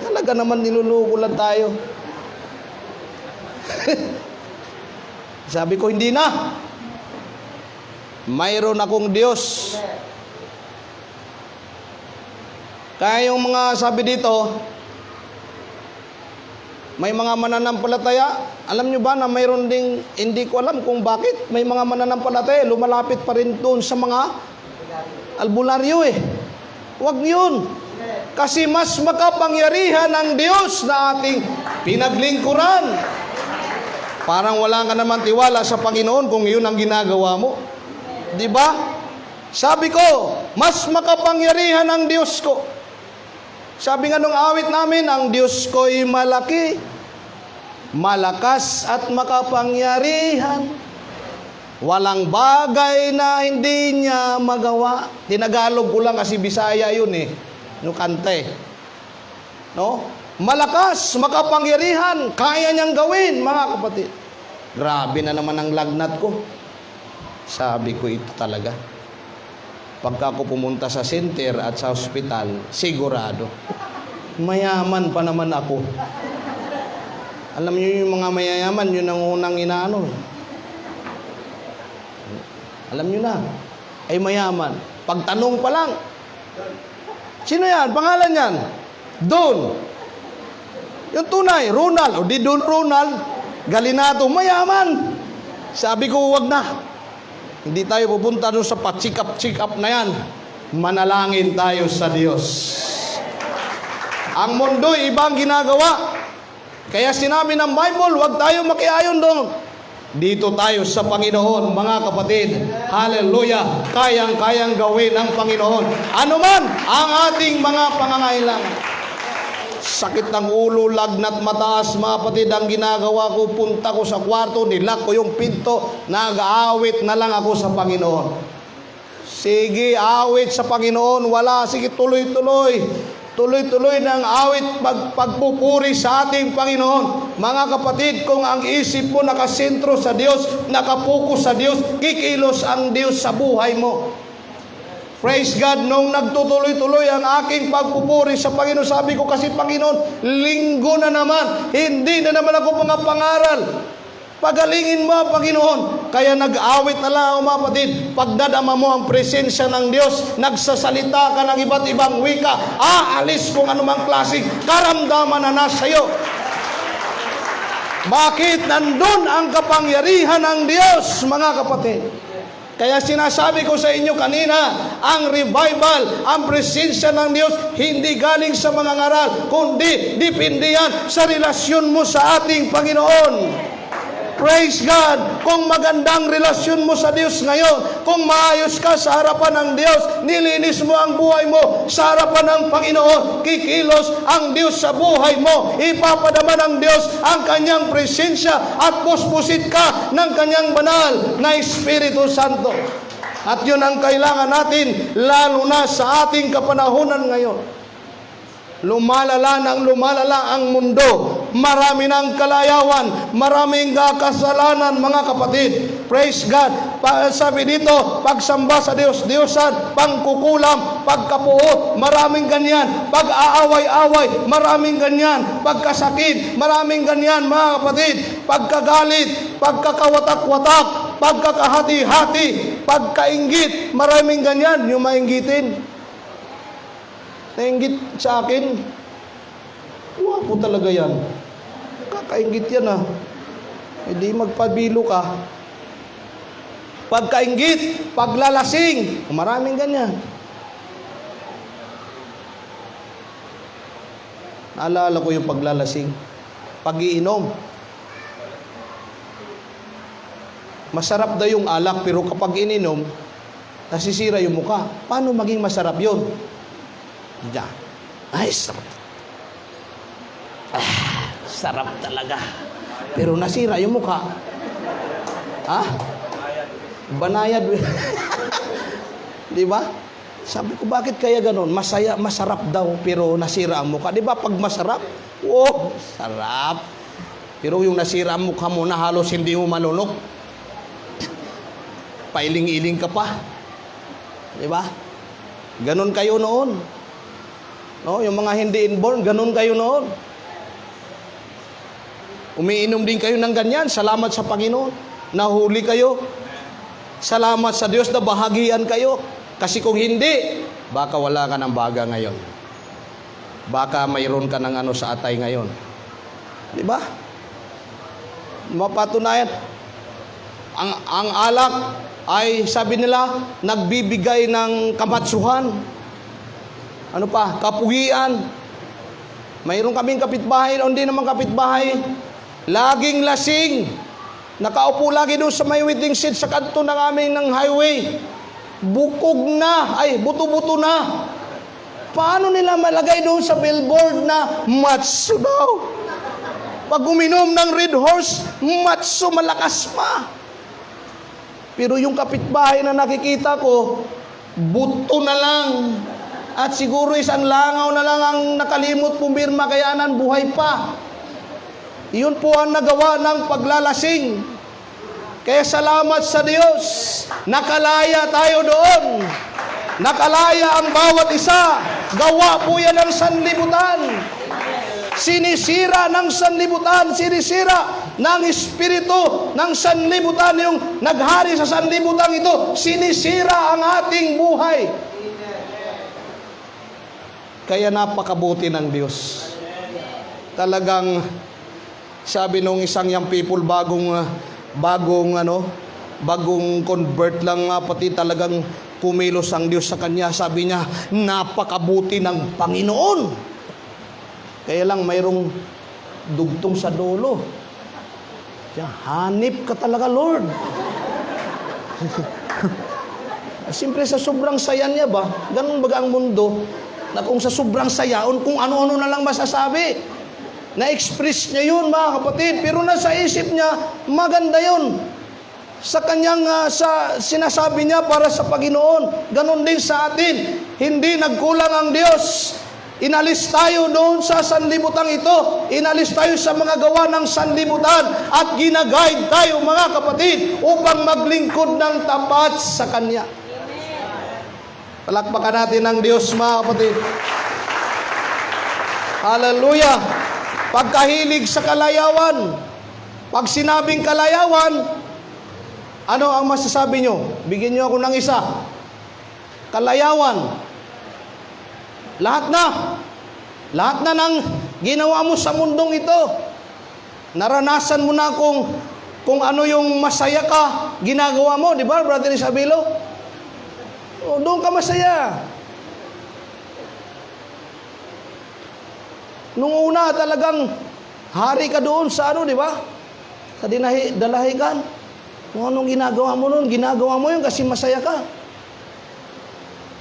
Talaga naman niluluko lang tayo. Sabi ko, hindi na. Mayroon akong Diyos. Kaya yung mga sabi dito, may mga mananampalataya. Alam nyo ba na mayroon ding, hindi ko alam kung bakit, may mga mananampalataya, lumalapit pa rin doon sa mga albularyo eh. Huwag yun. Kasi mas makapangyarihan ang Diyos na ating pinaglingkuran. Parang wala ka naman tiwala sa Panginoon kung yun ang ginagawa mo. Di ba? Sabi ko, mas makapangyarihan ang Diyos ko. Sabi nga nung awit namin, ang Diyos ko'y malaki, malakas at makapangyarihan. Walang bagay na hindi niya magawa. Tinagalog ko lang kasi Bisaya yun eh. Yung kanta eh. No? Malakas, makapangyarihan, kaya niyang gawin, mga kapatid. Grabe na naman ang lagnat ko. Sabi ko, ito talaga. Pagka ako pumunta sa center at sa hospital, sigurado. Mayaman pa naman ako. Alam niyo yung mga mayayaman, yun ang unang inaano. Alam niyo na, ay mayaman. Pagtanong pa lang, sino yan? Pangalan yan? Don. Yung tunay, Ronald. O di Don Ronald, Galinato, mayaman. Sabi ko, wag na. Hindi tayo pupunta doon sa pa-check up na yan. Manalangin tayo sa Diyos. Ang mundo'y ibang ginagawa. Kaya sinabi ng Bible, wag tayo makiayon doon. Dito tayo sa Panginoon, mga kapatid. Hallelujah. Kayang-kayang gawin ng Panginoon. Ano man ang ating mga pangangailangan. Sakit ng ulo, lagnat mataas, mga kapatid, ang ginagawa ko, punta ko sa kwarto, nilak ko yung pinto, nag-aawit na lang ako sa Panginoon. Sige, awit sa Panginoon, wala, sige, tuloy-tuloy. Tuloy-tuloy ng awit, pagpupuri sa ating Panginoon. Mga kapatid, kung ang isip mo nakasentro sa Diyos, nakapokus sa Diyos, kikilos ang Diyos sa buhay mo. Praise God, nung nagtutuloy-tuloy ang aking pagpupuri sa Panginoon, sabi ko kasi, Panginoon, linggo na naman, hindi na naman ako mga pangaral. Pagalingin mo, Panginoon. Kaya nag-awit na lang, mga kapatid, pagdadama mo ang presensya ng Diyos, nagsasalita ka ng iba't ibang wika, aalis kung anumang klaseng karamdaman na nasa iyo. Bakit? Nandun ang kapangyarihan ng Diyos, mga kapatid. Kaya sinasabi ko sa inyo kanina, ang revival, ang presensya ng Diyos, hindi galing sa mga ngaral, kundi depende yan sa relasyon mo sa ating Panginoon. Praise God! Kung magandang relasyon mo sa Diyos ngayon, kung maayos ka sa harapan ng Diyos, nilinis mo ang buhay mo sa harapan ng Panginoon, kikilos ang Diyos sa buhay mo, ipapadama ng Diyos ang kanyang presensya at puspusit ka ng kanyang banal na Espiritu Santo. At yun ang kailangan natin, lalo na sa ating kapanahunan ngayon. Lumalala ang mundo. Marami ng kalayawan, maraming kasalanan, mga kapatid. Praise God. Sabi dito, pagsamba sa Diyos, Diyosan, pangkukulam, pagkapuot, maraming ganyan. Pag-aaway-away, maraming ganyan. Pagkasakit, maraming ganyan, mga kapatid. Pagkagalit, pagkakawatak-watak, pagkakahati-hati, pagkainggit, maraming ganyan. Yung mainggitin, nainggit sa akin, wapo talaga yan. Kakainggit yan Hindi magpabilo ka. Pagkainggit, paglalasing, maraming ganyan. Naalala ko yung paglalasing. Pag-iinom. Masarap daw yung alak, pero kapag ininom, nasisira yung mukha. Paano maging masarap yun? Diyan. Ay, sarap. Sarap talaga. Pero nasira yung mukha. Banayad. Di ba? Sabi ko, bakit kaya ganon? Masarap daw, pero nasira ang mukha. Di ba? Pag masarap, sarap. Pero yung nasira ang mukha mo na halos hindi mo malunok. Pailing-iling ka pa. Di ba? Ganon kayo noon. No, yung mga hindi inborn, ganun kayo noon. Umiinom din kayo ng ganyan. Salamat sa Panginoon. Nahuli kayo. Salamat sa Diyos na bahagian kayo. Kasi kung hindi, baka wala ka ng baga ngayon. Baka mayroon ka ng sa atay ngayon. Di ba? Mapatunayan. Ang alak ay, sabi nila, nagbibigay ng kamatsuhan. Ano pa? Kapugian. Mayroon kaming kapitbahay, hindi naman kapitbahay. Laging lasing. Nakaupo lagi doon sa may waiting seat sa kanto ng aming ng highway. Bukog na. Buto-buto na. Paano nila malagay doon sa billboard na matso daw? Pag uminom ng Red Horse, matso, malakas pa. Pero yung kapitbahay na nakikita ko, buto na lang. At siguro isang langaw na lang ang nakalimot pumirma, kaya buhay pa. Iyon po ang nagawa ng paglalasing. Kaya salamat sa Diyos. Nakalaya tayo doon. Nakalaya ang bawat isa. Gawa po yan ng sanlibutan. Sinisira ng sanlibutan. Sinisira ng espiritu ng sanlibutan. Yung naghari sa sanlibutan ito, sinisira ang ating buhay. Kaya napakabuti ng Diyos. Talagang sabi nung isang young people bagong convert lang, pati talagang kumilos ang Diyos sa kanya. Sabi niya, napakabuti ng Panginoon. Kaya lang mayroong dugtong sa dulo. Hanip ka talaga, Lord. Siyempre sa sobrang saya niya ba? Ganun baga ang mundo? Na kung sa sobrang sayaon, kung ano-ano na lang masasabi. Na-express niya yun, mga kapatid. Pero nasa isip niya, maganda yun. Sa kanyang sinasabi niya para sa Panginoon. Ganon din sa atin. Hindi nagkulang ang Diyos. Inalis tayo doon sa sanlibutan ito. Inalis tayo sa mga gawa ng sanlibutan. At ginaguide tayo, mga kapatid, upang maglingkod ng tapat sa Kanya. Palakpakan natin ang Diyos, mga kapatid. Hallelujah! Pagkahilig sa kalayawan. Pag sinabing kalayawan, ano ang masasabi nyo? Bigyan nyo ako ng isa. Kalayawan. Lahat na ng ginawa mo sa mundong ito. Naranasan mo na kung Kung ano yung masaya ka, ginagawa mo, di ba, Brother Isabelo? O, doon ka masaya. Nung una, talagang hari ka doon sa ano, di ba? Sa dalahigan. Kung anong ginagawa mo noon, ginagawa mo yun kasi masaya ka.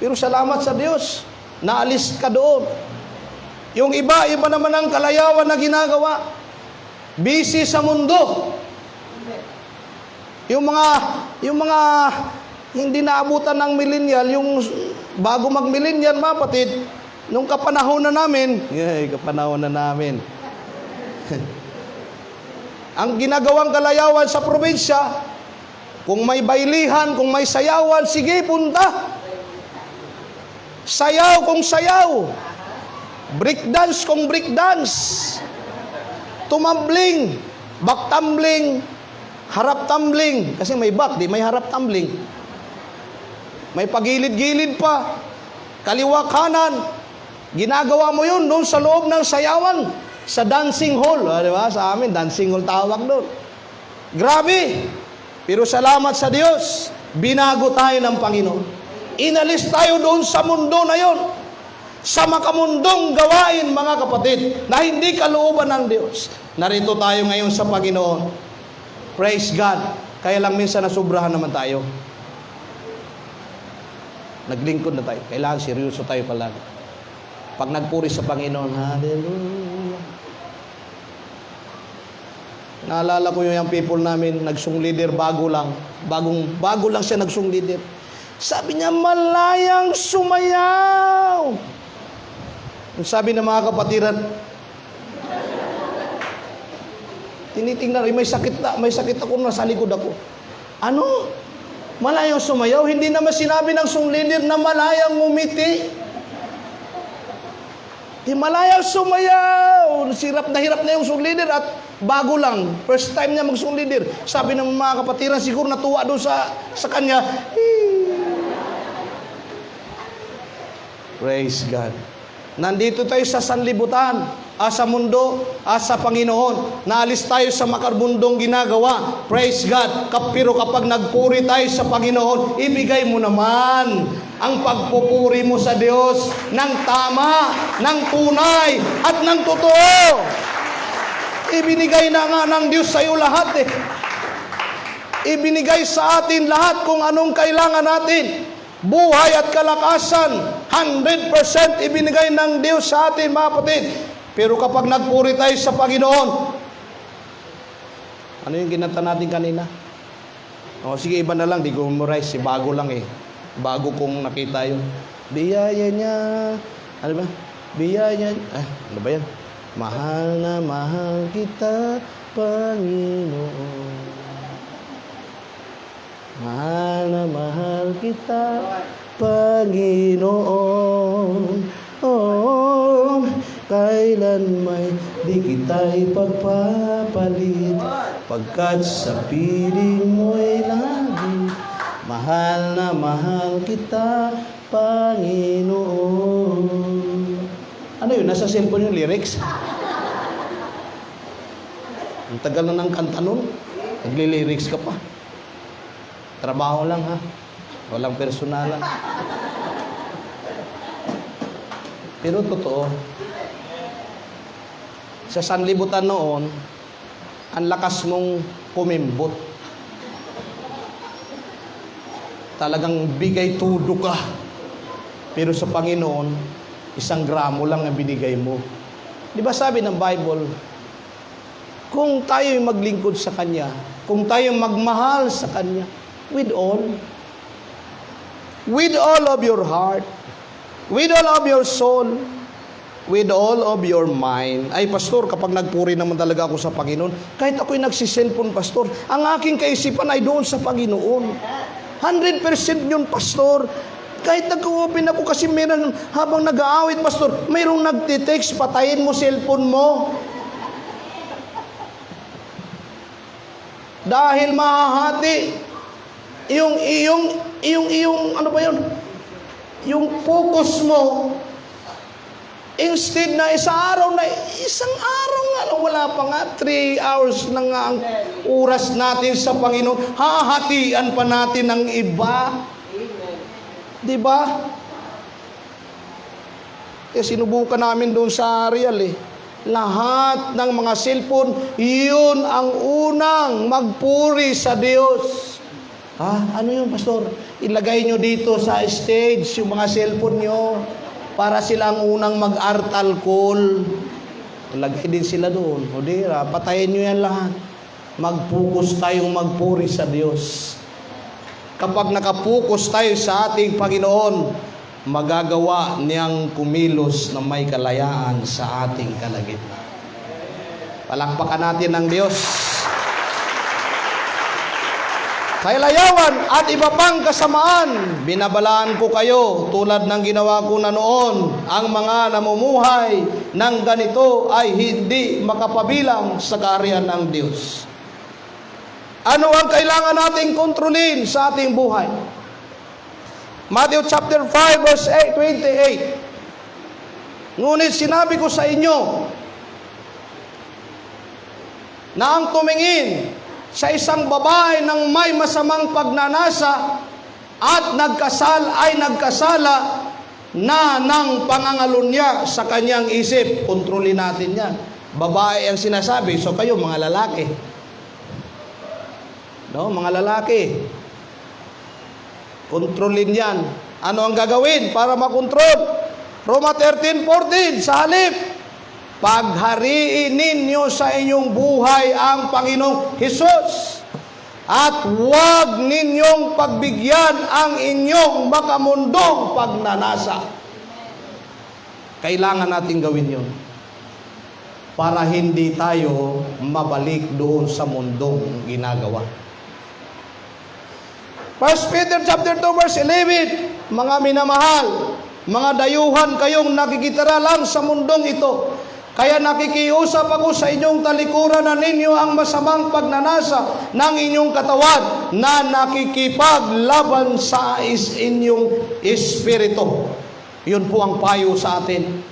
Pero salamat sa Diyos, naalis ka doon. Yung iba naman ang kalayawan na ginagawa. Busy sa mundo. Yung mga hindi naabutan ng millennial, yung bago mag-millennial, mapatid, nung kapanahon na namin, ang ginagawang kalayawan sa probinsya, kung may bailihan, kung may sayawan, sige, punta. Sayaw kung sayaw. Breakdance kung breakdance. Tumambling, back-tumbling, harap tumbling. Kasi may back, di may harap tumbling. May pagilid-gilid pa. Kaliwa kanan. Ginagawa mo yun doon sa loob ng sayawan. Sa dancing hall. Di ba? Sa amin, dancing hall tawag doon. Grabe. Pero salamat sa Diyos, binago tayo ng Panginoon. Inalis tayo doon sa mundo na yon. Sa makamundong gawain, mga kapatid, na hindi kalooban ng Diyos. Narito tayo ngayon sa Panginoon. Praise God. Kaya lang minsan nasubrahan naman tayo. Naglingkod na tayo. Kailangan seryoso tayo palagi. Pag nagpuri sa Panginoon, hallelujah. Naalala ko yung people namin, nagsung leader, bago lang siya nagsung leader. Sabi niya, malayang sumayaw. Sabi ng mga kapatiran, tinitingnan, may sakit ako, nasa likod ako. Ano? Malayang sumayaw? Hindi naman sinabi ng sung leader na malayang ngumiti. Di malayang sumayaw. Hirap na yung sung leader at bago lang. First time niya mag-sung leader. Sabi ng mga kapatiran, siguro natuwa doon sa kanya. Praise God. Nandito tayo sa sanlibutan, sa mundo, sa Panginoon. Naalis tayo sa makarbundong ginagawa. Praise God. Pero kapag nagpuri tayo sa Panginoon, ibigay mo naman ang pagpupuri mo sa Diyos ng tama, ng tunay, at ng totoo. Ibinigay na nga ng Diyos sa iyo lahat eh. Ibinigay sa atin lahat kung anong kailangan natin. Buhay at kalakasan, 100% ibinigay ng Diyos sa atin, mga kapatid. Pero kapag nagpuri tayo sa Panginoon, ano yung kinanta natin kanina? O sige, iba na lang, di ko memorize, bago lang eh. Bago kong nakita yun. Biyaya niya, ano ba? Biyaya, ano ba yan? Mahal na mahal kita, Panginoon. Mahal na mahal kita, Panginoon. Oh, kailan may di kita ipagpapalit, pagkat sa piling mo'y lagi. Mahal na mahal kita, Panginoon. Ano yun? Nasa cellphone yung lyrics? Ang tagal na ng kanta nun. Nagli-lyrics ka pa. Trabaho lang ha. Walang personalan. Pero totoo. Sa sanlibutan noon, ang lakas mong kumimbot. Talagang bigay tudo ka. Pero sa Panginoon, 1 gramo lang ang binigay mo. Di ba sabi ng Bible, kung tayo'y maglingkod sa Kanya, kung tayo'y magmahal sa Kanya, with all of your heart, with all of your soul, with all of your mind. Ay, pastor, kapag nagpuri naman talaga ako sa Panginoon, kahit ako'y nagsiselfon, pastor, ang aking kaisipan ay doon sa Panginoon. 100% yun, pastor. Kahit nag-open ako kasi meron, habang nag-aawit, pastor, mayroong nagtitext, patayin mo cellphone mo. Dahil mahahati yung ano ba yun? Yung focus mo Instead na isang araw nga, wala pa nga, 3 hours na nga ang oras natin sa Panginoon, hahatian pa natin ng iba. Di ba? Sinubukan namin doon sa Ariel Lahat ng mga cellphone, yun ang unang magpuri sa Diyos. Ano yun, pastor? Ilagay nyo dito sa stage yung mga cellphone nyo para silang unang mag-artal call. Ilagay din sila doon. O dira, patayin nyo yan lahat. Mag-focus tayong magpuri sa Diyos. Kapag nakapokus tayo sa ating Panginoon, magagawa niyang kumilos na may kalayaan sa ating kalagitnaan. Palakpakan natin ng Diyos. Kailayawan at iba pang kasamaan, binabalaan ko kayo tulad ng ginawa ko na noon. Ang mga namumuhay ng ganito ay hindi makapabilang sa kaharian ng Diyos. Ano ang kailangan nating kontrolin sa ating buhay? Matthew chapter 5 verse 28. Ngunit sinabi ko sa inyo na ang tumingin sa isang babae ng may masamang pagnanasa at nagkasala na ng pangangalun niya sa kanyang isip. Kontrolin natin yan. Babae ang sinasabi, so kayo mga lalaki. No, mga lalaki. Kontrolin yan. Ano ang gagawin para makontrol? Roma 13:14, sa halip, paghariin ninyo sa inyong buhay ang Panginoong Hesus at huwag ninyong pagbigyan ang inyong makamundong pagnanasa. Kailangan natin gawin yun para hindi tayo mabalik doon sa mundong ginagawa. 1 Peter chapter 2 verse 11, mga minamahal, mga dayuhan kayong nakikitira lang sa mundong ito. Kaya nakikiusap ako sa inyong talikuran na ninyo ang masamang pagnanasa ng inyong katawan na nakikipaglaban sa inyong espiritu. Yun po ang payo sa atin.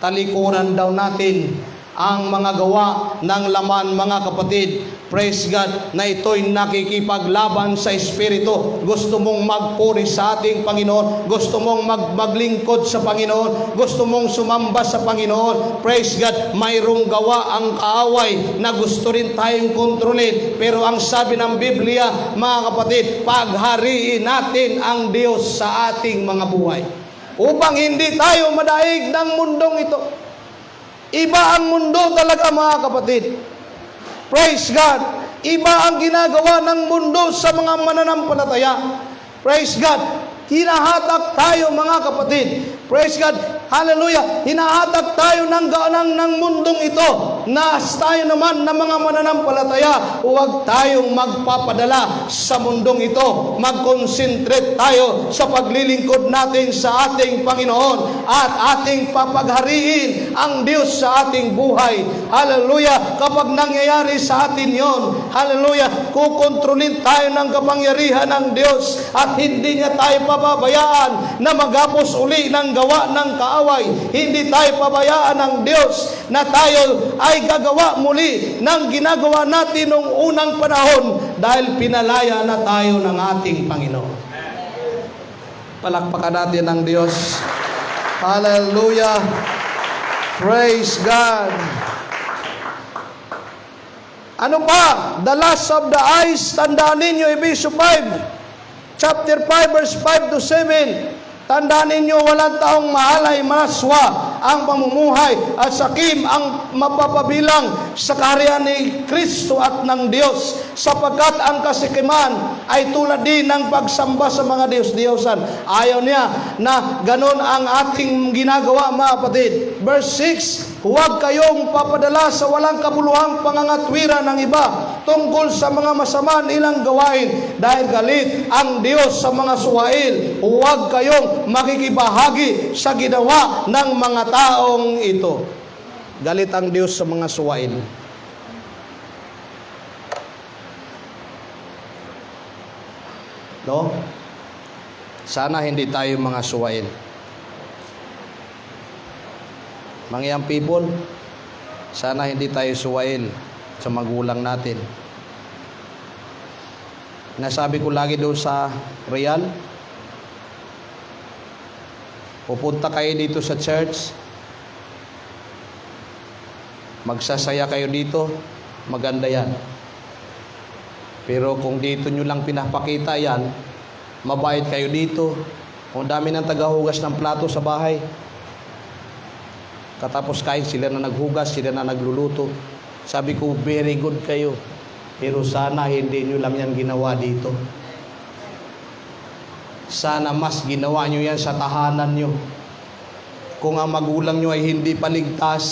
Talikuran daw natin ang mga gawa ng laman, mga kapatid. Praise God, na ito'y nakikipaglaban sa Espiritu. Gusto mong magpuri sa ating Panginoon, gusto mong maglingkod sa Panginoon, gusto mong sumamba sa Panginoon. Praise God, mayroong gawa ang kaaway na gusto rin tayong kontrolin. Pero ang sabi ng Biblia, mga kapatid, paghariin natin ang Diyos sa ating mga buhay upang hindi tayo madaig ng mundong ito. Iba ang mundo talaga, mga kapatid. Praise God. Iba ang ginagawa ng mundo sa mga mananampalataya. Praise God. Hinahatak tayo, mga kapatid. Praise God. Hallelujah. Hinahatak tayo ng mundong ito. Tayo naman na mga mananampalataya, huwag tayong magpapadala sa mundong ito. Mag-concentrate tayo sa paglilingkod natin sa ating Panginoon at ating papaghariin ang Diyos sa ating buhay. Hallelujah. Kapag nangyayari sa atin yon, hallelujah, kukontrolin tayo ng kapangyarihan ng Diyos at hindi niya tayo pababayaan na magapos uli ng gawa ng kaaway. Hindi tayo pabayaan ng Diyos na tayo ay gagawa muli ng ginagawa natin noong unang panahon dahil pinalaya na tayo ng ating Panginoon. Palakpakan natin ang Diyos. Hallelujah. Praise God. Ano pa? The last of the eyes. Tandaan ninyo, Ephesians 5, chapter 5, verse 5 to 7. Tandaan ninyo, walang taong mahalay, maswa ang pamumuhay at sakim ang mapapabilang sa kaharian ni Kristo at ng Diyos, sapagkat ang kasikiman ay tulad din ng pagsamba sa mga Diyos-Diyosan. Ayaw niya na ganon ang ating ginagawa, mga kapatid. Verse 6, huwag kayong papadala sa walang kabuluhang pangangatwiran ng iba tungkol sa mga masama nilang gawain, dahil galit ang Diyos sa mga suwail. Huwag kayong makikibahagi sa ginawa ng mga taong ito. Galit ang Diyos sa mga suwail. No? Sana hindi tayo mga suwail. Mga young people, sana hindi tayo suwail sa magulang natin. Nasabi ko lagi doon sa Real, pupunta kayo dito sa church, magsasaya kayo dito, maganda yan. Pero kung dito nyo lang pinapakita yan, mabait kayo dito, kung dami ng tagahugas ng plato sa bahay, katapos kain sila na naghugas, sila na nagluluto. Sabi ko, very good kayo. Pero sana hindi nyo lang yan ginawa dito. Sana mas ginawa nyo yan sa tahanan nyo. Kung ang magulang nyo ay hindi paligtas,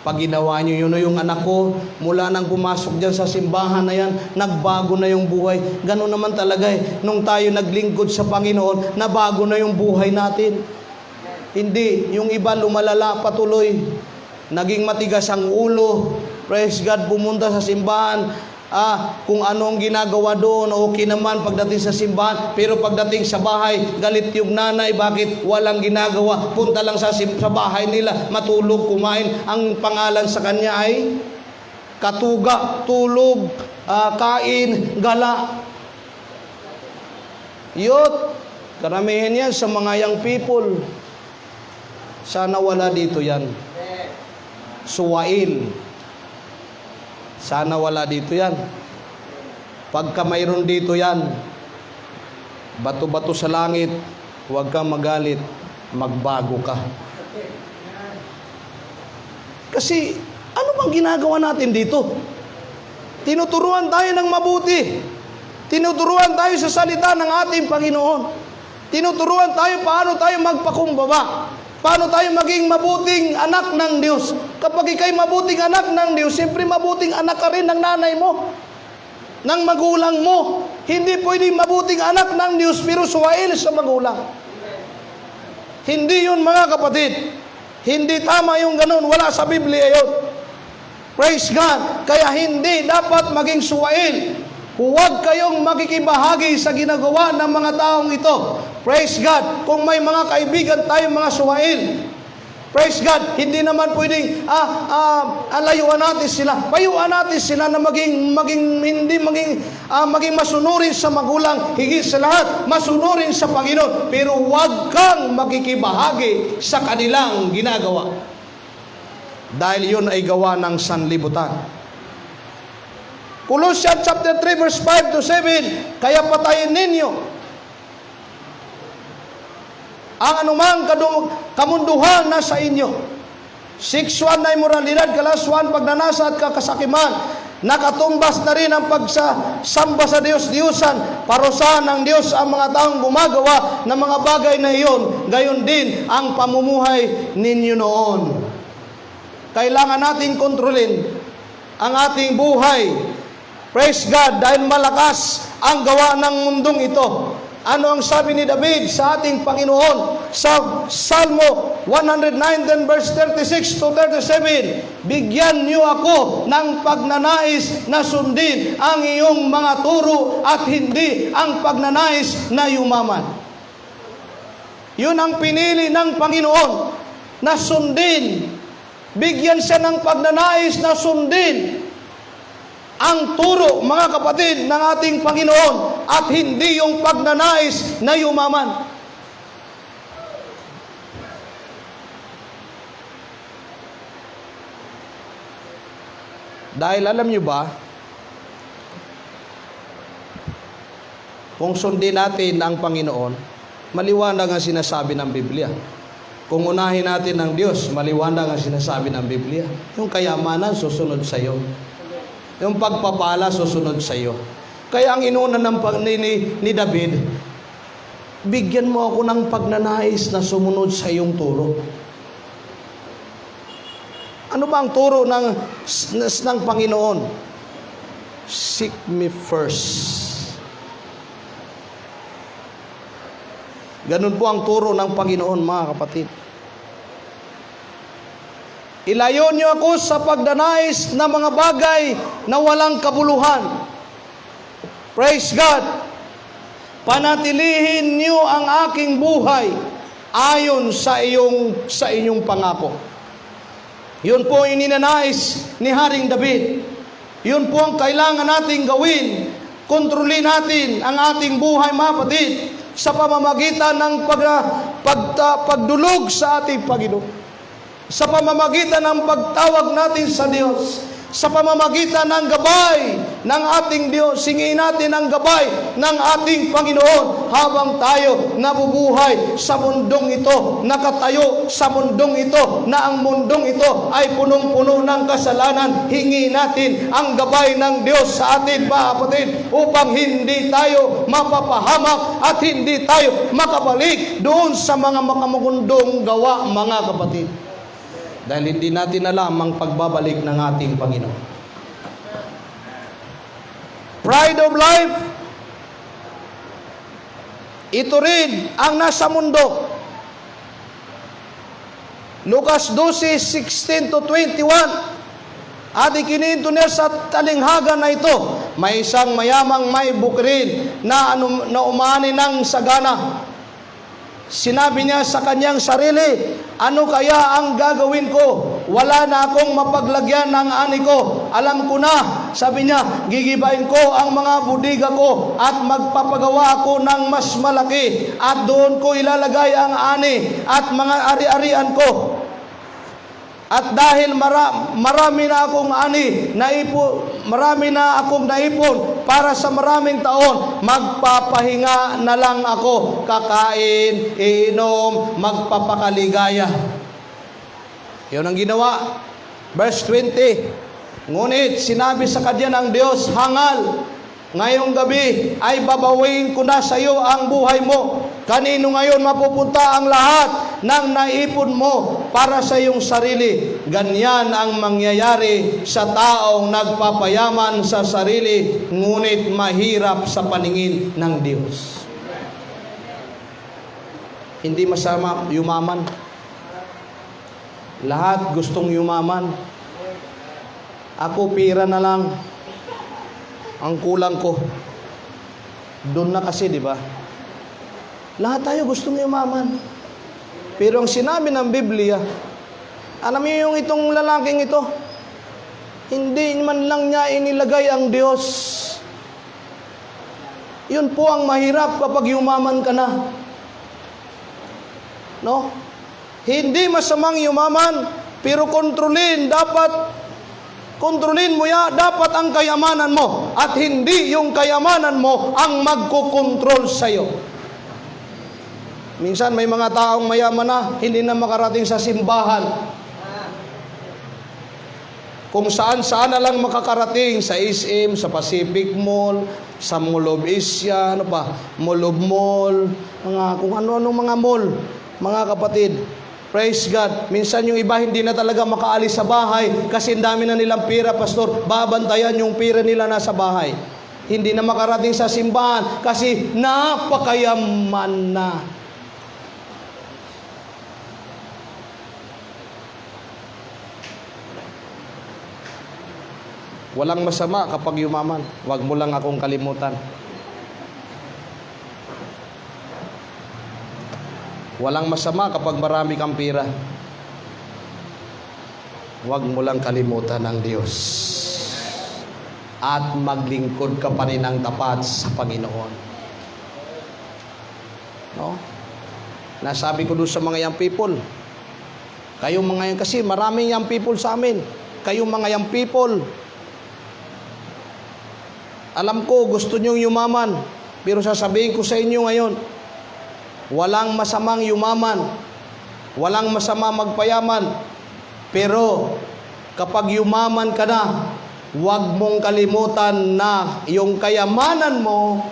pag ginawa nyo yun, yung anak ko, mula nang pumasok dyan sa simbahan na yan, nagbago na yung buhay. Ganun naman talaga eh. Nung tayo naglingkod sa Panginoon, nabago na yung buhay natin. Hindi, yung iba lumalala patuloy. Naging matigas ang ulo. Praise God, pumunta sa simbahan. Kung anong ginagawa doon, okay naman pagdating sa simbahan. Pero pagdating sa bahay, galit yung nanay. Bakit walang ginagawa? Punta lang sa bahay nila, matulog, kumain. Ang pangalan sa kanya ay katuga, tulog, kain, gala. Yot, karamihan yan sa mga young people. Sana wala dito yan. Suwail. Sana wala dito yan. Pagka mayroon dito yan, bato-bato sa langit, huwag kang magalit, magbago ka. Kasi, ano bang ginagawa natin dito? Tinuturuan tayo ng mabuti. Tinuturuan tayo sa salita ng ating Panginoon. Tinuturuan tayo paano tayo magpakumbaba. Paano tayo maging mabuting anak ng Diyos? Kapag ikay mabuting anak ng Diyos, siyempre mabuting anak ka rin ng nanay mo, ng magulang mo. Hindi pwedeng mabuting anak ng Diyos pero suwail sa magulang. Hindi yun, mga kapatid. Hindi tama yung ganun. Wala sa Biblia yun. Praise God. Kaya hindi dapat maging suwail. Huwag kayong makikibahagi sa ginagawa ng mga taong ito. Praise God. Kung may mga kaibigan tayong mga suwail, praise God, hindi naman pwedeng layuan natin sila. Payuan natin sila na maging masunurin sa magulang, higit sa lahat, masunurin sa Panginoon. Pero huwag kang makikibahagi sa kanilang ginagawa. Dahil yun ay gawa ng sanlibutan. Colossians chapter 3 verse 5 to 7, kaya patayin ninyo ang anumang kamunduhan na sa inyo. 6:1 na imoralidad, kalaswan, pagnanasa at kakasakiman. Nakatumbas na rin ang pagsasamba sa Diyos-Diyusan. Parusahan ng Diyos ang mga taong gumagawa ng mga bagay na iyon. Gayon din ang pamumuhay ninyo noon. Kailangan natin kontrolin ang ating buhay. Praise God, dahil malakas ang gawa ng mundong ito. Ano ang sabi ni David sa ating Panginoon sa Salmo 119 verse 36 to 37? Bigyan niyo ako ng pagnanais na sundin ang iyong mga turo at hindi ang pagnanais na yumaman. Yun ang pinili ng Panginoon na sundin. Bigyan siya ng pagnanais na sundin ang turo, mga kapatid, ng ating Panginoon at hindi yung pagnanais na yumaman. Dahil alam nyo ba, kung sundin natin ang Panginoon, maliwanag ang sinasabi ng Biblia. Kung unahin natin ang Diyos, maliwanag ang sinasabi ng Biblia. Yung kayamanan, susunod sa iyo. Yung pagpapala, susunod sa iyo. Kaya ang inuna ni David, bigyan mo ako ng pagnanais na sumunod sa iyong turo. Ano ba ang turo ng Panginoon? Seek me first. Ganun po ang turo ng Panginoon, mga kapatid. Ilayo niyo ako sa pagnanais na mga bagay na walang kabuluhan. Praise God. Panatilihin niyo ang aking buhay ayon sa inyong pangako. Yun po ang ininanais ni Haring David. Yun po ang kailangan nating gawin. Kontrolin natin ang ating buhay, mga kapatid, sa pamamagitan ng pagdulog sa ating Panginoon. Sa pamamagitan ng pagtawag natin sa Diyos. Sa pamamagitan ng gabay ng ating Diyos. Singin natin ang gabay ng ating Panginoon habang tayo nabubuhay sa mundong ito, nakatayo sa mundong ito, na ang mundong ito ay punong-puno ng kasalanan. Hingi natin ang gabay ng Diyos sa atin, mga kapatid, upang hindi tayo mapapahamak at hindi tayo makabalik doon sa mga makamagundong gawa, mga kapatid. Dahil hindi natin alam ang pagbabalik ng ating Panginoon. Pride of life, ito rin ang nasa mundo. Lucas 12:16 to 21. At ikininto niya sa talinghaga na ito, may isang mayamang may bukirin na umani ng sagana. Sinabi niya sa kanyang sarili, ano kaya ang gagawin ko? Wala na akong mapaglagyan ng ani ko. Alam ko na, sabi niya, gigibain ko ang mga budiga ko at magpapagawa ako ng mas malaki. At doon ko ilalagay ang ani at mga ari-arian ko. At dahil marami na akong ani, marami na akong naipon para sa maraming taon, magpapahinga na lang ako, kakain, iinom, magpapakaligaya. Yun ang ginawa. Verse 20. Ngunit sinabi sa kanya ng Diyos, hangal, ngayong gabi ay babawiin ko na sa iyo ang buhay mo. Kanino ngayon mapupunta ang lahat ng naipon mo para sa iyong sarili? Ganyan ang mangyayari sa taong nagpapayaman sa sarili, ngunit mahirap sa paningin ng Diyos. Hindi masama yumaman. Lahat gustong yumaman. Ako, pira na lang ang kulang ko. Doon na kasi, di ba? Lahat tayo gustong yumaman. Pero ang sinabi ng Biblia, alam niyo yung itong lalaking ito, hindi man lang niya inilagay ang Diyos. Yun po ang mahirap kapag yumaman ka na. No? Hindi masamang yumaman, pero kontrolin mo dapat ang kayamanan mo, at hindi yung kayamanan mo ang magkukontrol sa'yo. Minsan may mga taong mayaman na, hindi na makarating sa simbahan. Kung saan-saan na lang makakarating, sa SM, sa Pacific Mall, sa Mall of Asia, Mall of Mall, kung ano-ano mga mall, mga kapatid. Praise God. Minsan yung iba hindi na talaga makaalis sa bahay kasi ang dami na nilang pira, pastor. Babantayan yung pira nila nasa bahay. Hindi na makarating sa simbahan kasi napakayaman na. Walang masama kapag yumaman. Huwag mo lang akong kalimutan. Walang masama kapag marami kang pira. Huwag mo lang kalimutan ng Diyos. At maglingkod ka pa rin ng tapat sa Panginoon. No? Nasabi ko doon sa mga young people. Kayong mga yan, kasi maraming young people sa amin. Kayong mga young people, alam ko, gusto nyong yumaman. Pero sasabihin ko sa inyo ngayon, walang masamang yumaman. Walang masama magpayaman. Pero, kapag yumaman ka na, huwag mong kalimutan na yung kayamanan mo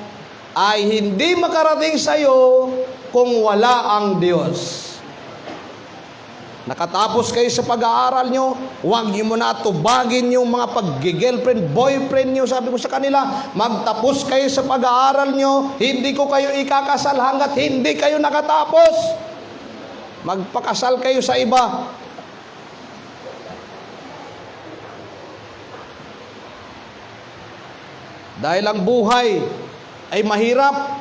ay hindi makarating sa iyo kung wala ang Diyos. Nakatapos kayo sa pag-aaral nyo, huwag nyo muna tubagin yung mga pag-girlfriend, boyfriend nyo. Sabi ko sa kanila, magtapos kayo sa pag-aaral nyo, hindi ko kayo ikakasal hanggat hindi kayo nakatapos. Magpakasal kayo sa iba. Dahil ang buhay ay mahirap,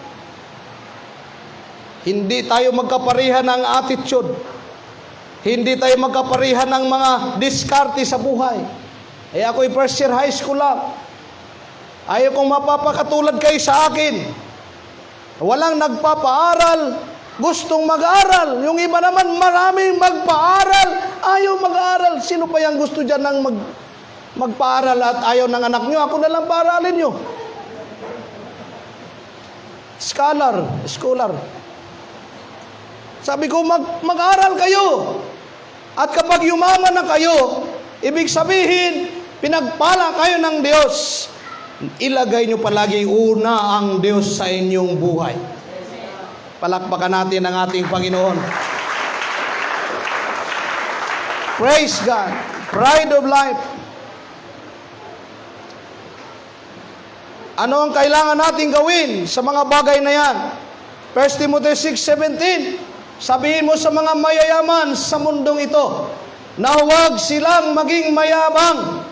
hindi tayo magkaparihan ng attitude. Hindi tayo magkaparihan ng mga diskarte sa buhay. Ako'y first year high school lang. Ayaw kong mapapakatulad kayo sa akin. Walang nagpapaaral, gustong mag-aral. Yung iba naman maraming magpaaral, ayaw mag-aral. Sino pa yung gusto dyan ng magpaaral at ayaw ng anak nyo? Ako na lang paaralin nyo. Scholar. Sabi ko, mag-aral kayo. At kapag yumaman na kayo, ibig sabihin, pinagpala kayo ng Diyos. Ilagay nyo palagi una ang Diyos sa inyong buhay. Palakpakan natin ang ating Panginoon. Praise God. Pride of life. Ano ang kailangan natin gawin sa mga bagay na yan? 1 Timothy 6:17. Sabihin mo sa mga mayayaman sa mundong ito na huwag silang maging mayabang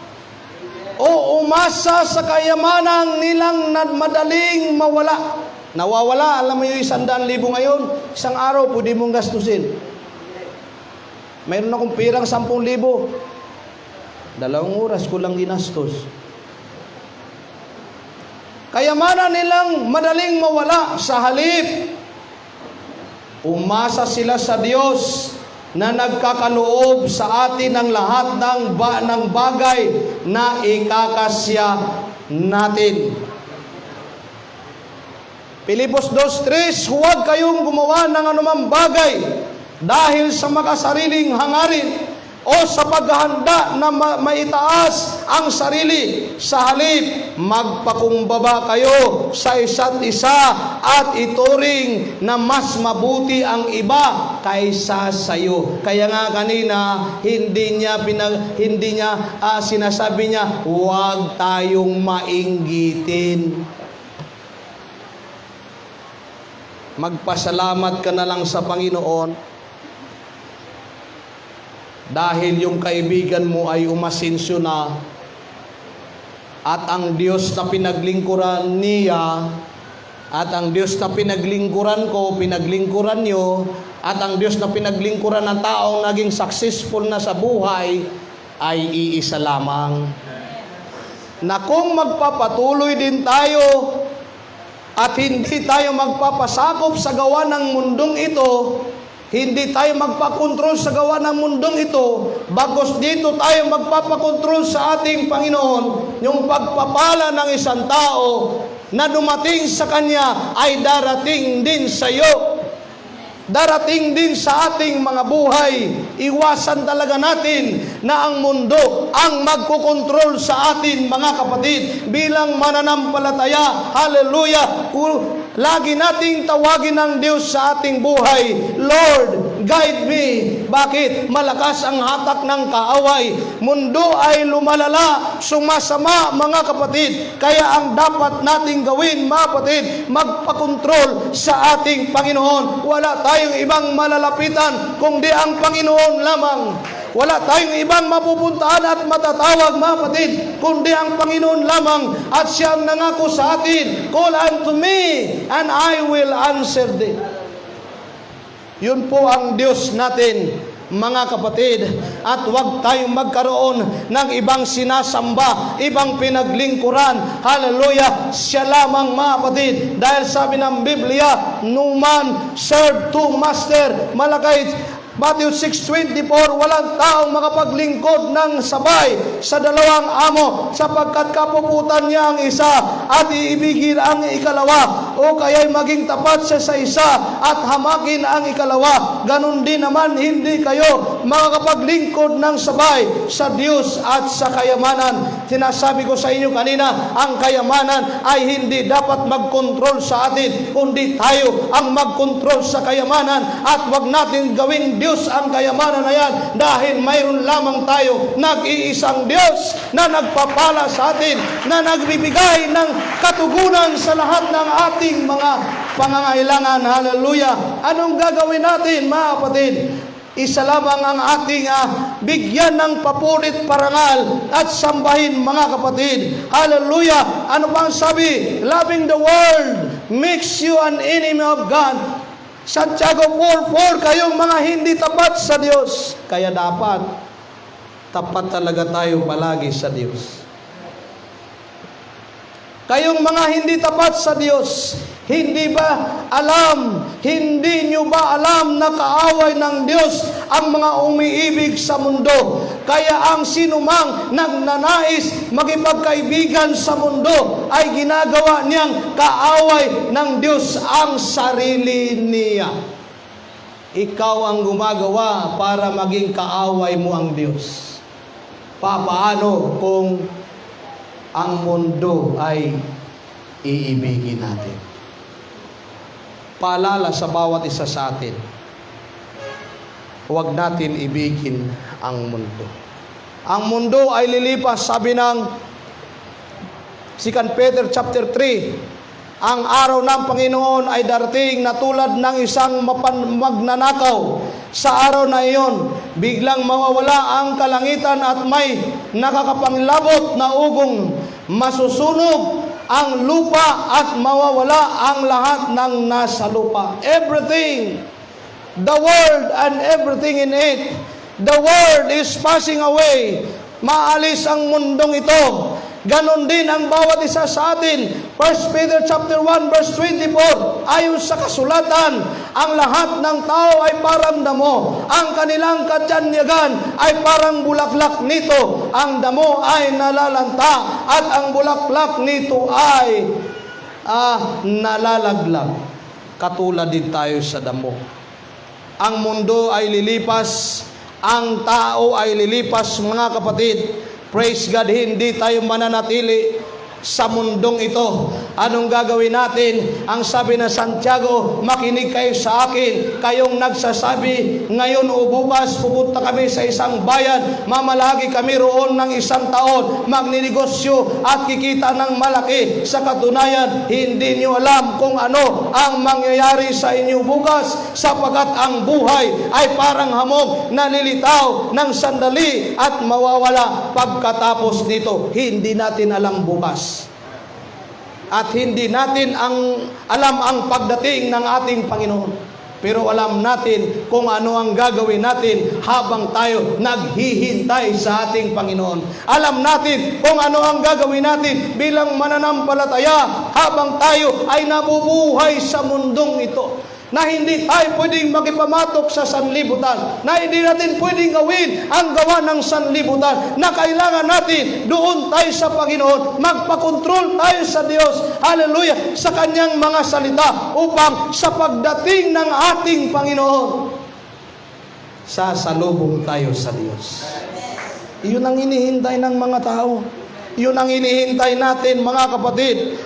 o umasa sa kayamanan nilang madaling mawala. Nawawala, alam mo yung 100,000 ngayon, isang araw pwede mong gastusin. Mayroon akong pirang 10,000. 2 oras ko lang ginastos. Kayamanan nilang madaling mawala, sa halip umasa sila sa Diyos na nagkakaloob sa atin ng lahat ng bagay na ikakasya natin. Pilipos 2:3, huwag kayong gumawa ng anumang bagay dahil sa makasariling hangarin o sa paghahanda na maitaas ang sarili. Sa halip, magpakumbaba kayo sa isa't isa at ituring na mas mabuti ang iba kaysa sayo. Kaya nga kanina, hindi niya sinasabi niya, huwag tayong mainggitin. Magpasalamat ka na lang sa Panginoon dahil yung kaibigan mo ay umasenso na at ang Diyos na pinaglingkuran niya at ang Diyos na pinaglingkuran ko, pinaglingkuran nyo, at ang Diyos na pinaglingkuran ng taong naging successful na sa buhay ay iisa lamang. Na kung magpapatuloy din tayo at hindi tayo magpapasakop sa gawa ng mundong ito, hindi tayo magpakontrol sa gawa ng mundong ito, bagos dito tayo magpapakontrol sa ating Panginoon, yung pagpapala ng isang tao na dumating sa Kanya ay darating din sa iyo. Darating din sa ating mga buhay. Iwasan talaga natin na ang mundo ang magkukontrol sa atin, mga kapatid, bilang mananampalataya. Hallelujah! Lagi nating tawagin ng Diyos sa ating buhay, Lord, guide me. Bakit? Malakas ang hatak ng kaaway. Mundo ay lumalala, sumasama, mga kapatid. Kaya ang dapat nating gawin, mga kapatid, magpakontrol sa ating Panginoon. Wala tayong ibang malalapitan kundi ang Panginoon lamang. Wala tayong ibang mapupuntahan at matatawag, mga kapatid, kundi ang Panginoon lamang. At Siya ang nangako sa atin, call unto me and I will answer thee. Yun po ang Diyos natin, mga kapatid. At huwag tayong magkaroon ng ibang sinasamba, ibang pinaglingkuran. Hallelujah! Siya lamang, mga kapatid. Dahil sabi ng Biblia, no man serve two master. Matthew 6:24, walang taong makapaglingkod ng sabay sa dalawang amo, sapagkat kapuputan niya ang isa at iibigin ang ikalawa, o kaya'y maging tapat siya sa isa at hamakin ang ikalawa. Ganon din naman hindi kayo makakapaglingkod ng sabay sa Diyos at sa kayamanan. Sinasabi ko sa inyo kanina, ang kayamanan ay hindi dapat magkontrol sa atin, kundi tayo ang magkontrol sa kayamanan. At wag natin gawing Diyos ang kayamanan na yan, dahil mayroon lamang tayo nag-iisang Diyos na nagpapala sa atin, na nagbibigay ng katugunan sa lahat ng ating mga pangangailangan. Hallelujah! Anong gagawin natin, mga kapatid? Isa lamang ang ating bigyan ng papurit, parangal at sambahin, mga kapatid. Hallelujah! Ano pang sabi? Loving the world makes you an enemy of God. Santiago 4:4, kayong mga hindi tapat sa Diyos. Kaya dapat tapat talaga tayo palagi sa Diyos. Kayong mga hindi tapat sa Diyos, hindi nyo ba alam na kaaway ng Diyos ang mga umiibig sa mundo? Kaya ang sinumang nagnanais magipagkaibigan sa mundo ay ginagawa niyang kaaway ng Diyos ang sarili niya. Ikaw ang gumagawa para maging kaaway mo ang Diyos. Paano kung ang mundo ay iibigin natin? Paalala sa bawat isa sa atin, huwag natin ibigin ang mundo. Ang mundo ay lilipas, sabi ng 2 Peter chapter 3, ang araw ng Panginoon ay darating na tulad ng isang magnanakaw. Sa araw na iyon, biglang mawawala ang kalangitan at may nakakapanglabot na ugong. Masusunog ang lupa at mawawala ang lahat ng nasa lupa. Everything, the world and everything in it. The world is passing away. Maalis ang mundong ito. Ganon din ang bawat isa sa atin. 1 Peter chapter 1 verse 24, ayon sa kasulatan, ang lahat ng tao ay parang damo. Ang kanilang katyanyagan ay parang bulaklak nito. Ang damo ay nalalanta at ang bulaklak nito ay nalalaglag. Katulad din tayo sa damo. Ang mundo ay lilipas, ang tao ay lilipas, mga kapatid. Praise God, hindi tayo mananatili sa mundong ito. Anong gagawin natin? Ang sabi ng Santiago, makinig kayo sa akin. Kayong nagsasabi, ngayon o bukas pupunta kami sa isang bayan, mamalagi kami roon ng isang taon, magninegosyo at kikita ng malaki. Sa katunayan, hindi nyo alam kung ano ang mangyayari sa inyo bukas, sapagkat ang buhay ay parang hamog na lilitaw ng sandali at mawawala pagkatapos nito. Hindi natin alam bukas. At hindi natin alam ang pagdating ng ating Panginoon. Pero alam natin kung ano ang gagawin natin habang tayo naghihintay sa ating Panginoon. Alam natin kung ano ang gagawin natin bilang mananampalataya habang tayo ay nabubuhay sa mundong ito. Na hindi tayo pwedeng makipamatok sa sanlibutan, na hindi natin pwedeng gawin ang gawa ng sanlibutan, na kailangan natin doon tayo sa Panginoon, magpakontrol tayo sa Diyos, hallelujah, sa Kanyang mga salita, upang sa pagdating ng ating Panginoon, sasalubong tayo sa Diyos. Iyon ang inihintay ng mga tao. Iyon ang inihintay natin, mga kapatid.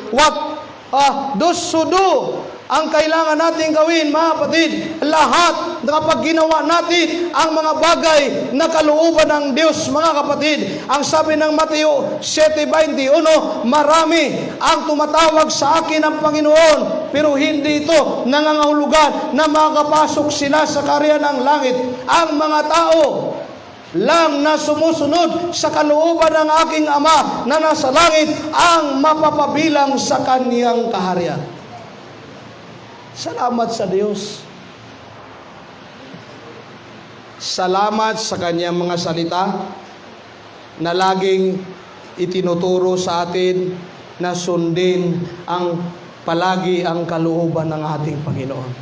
Ang kailangan natin gawin, mga kapatid, lahat na kapag ginawa natin ang mga bagay na kalooban ng Diyos, mga kapatid. Ang sabi ng Mateo 7:21, marami ang tumatawag sa akin ng Panginoon, pero hindi ito nangangahulugan na makapasok sila sa kaharian ng langit. Ang mga tao lang na sumusunod sa kalooban ng aking Ama na nasa langit ang mapapabilang sa Kaniyang kaharian. Salamat sa Diyos. Salamat sa Kanyang mga salita na laging itinuturo sa atin na sundin palagi ang kalooban ng ating Panginoon.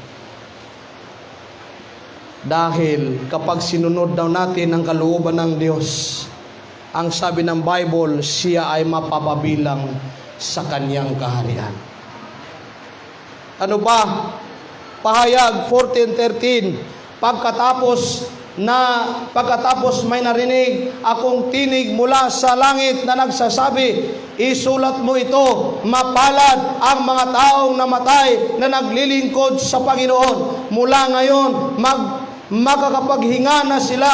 Dahil kapag sinunod daw natin ang kalooban ng Diyos, ang sabi ng Bible, siya ay mapapabilang sa Kanyang kaharian. Ano ba? Pahayag 14:13, pagkatapos may narinig akong tinig mula sa langit na nagsasabi, isulat mo ito, mapalad ang mga taong namatay na naglilingkod sa Panginoon. Mula ngayon, makakapaghinga na sila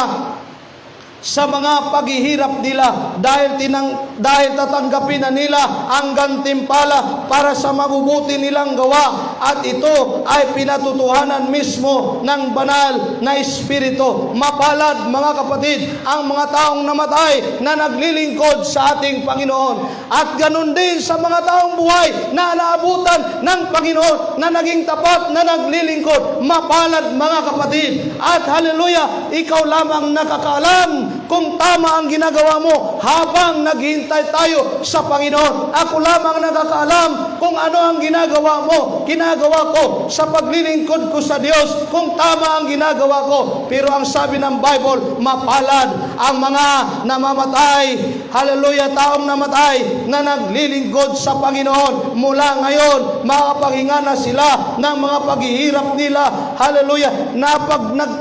sa mga paghihirap nila dahil tatanggapin na nila ang gantimpala para sa mabubuti nilang gawa, at ito ay pinatutuhanan mismo ng banal na Espiritu. Mapalad mga kapatid ang mga taong namatay na naglilingkod sa ating Panginoon, at ganun din sa mga taong buhay na naabutan ng Panginoon na naging tapat na naglilingkod. Mapalad mga kapatid, at haleluya, ikaw lamang nakakaalam kung tama ang ginagawa mo habang naghihintay tayo sa Panginoon. Ako lamang nakakaalam kung ano ang ginagawa ko sa paglilingkod ko sa Diyos, kung tama ang ginagawa ko. Pero ang sabi ng Bible, mapalad ang mga namamatay, haleluya, taong namatay na naglilingkod sa Panginoon. Mula ngayon, makapaghinga na sila ng mga paghihirap nila, haleluya,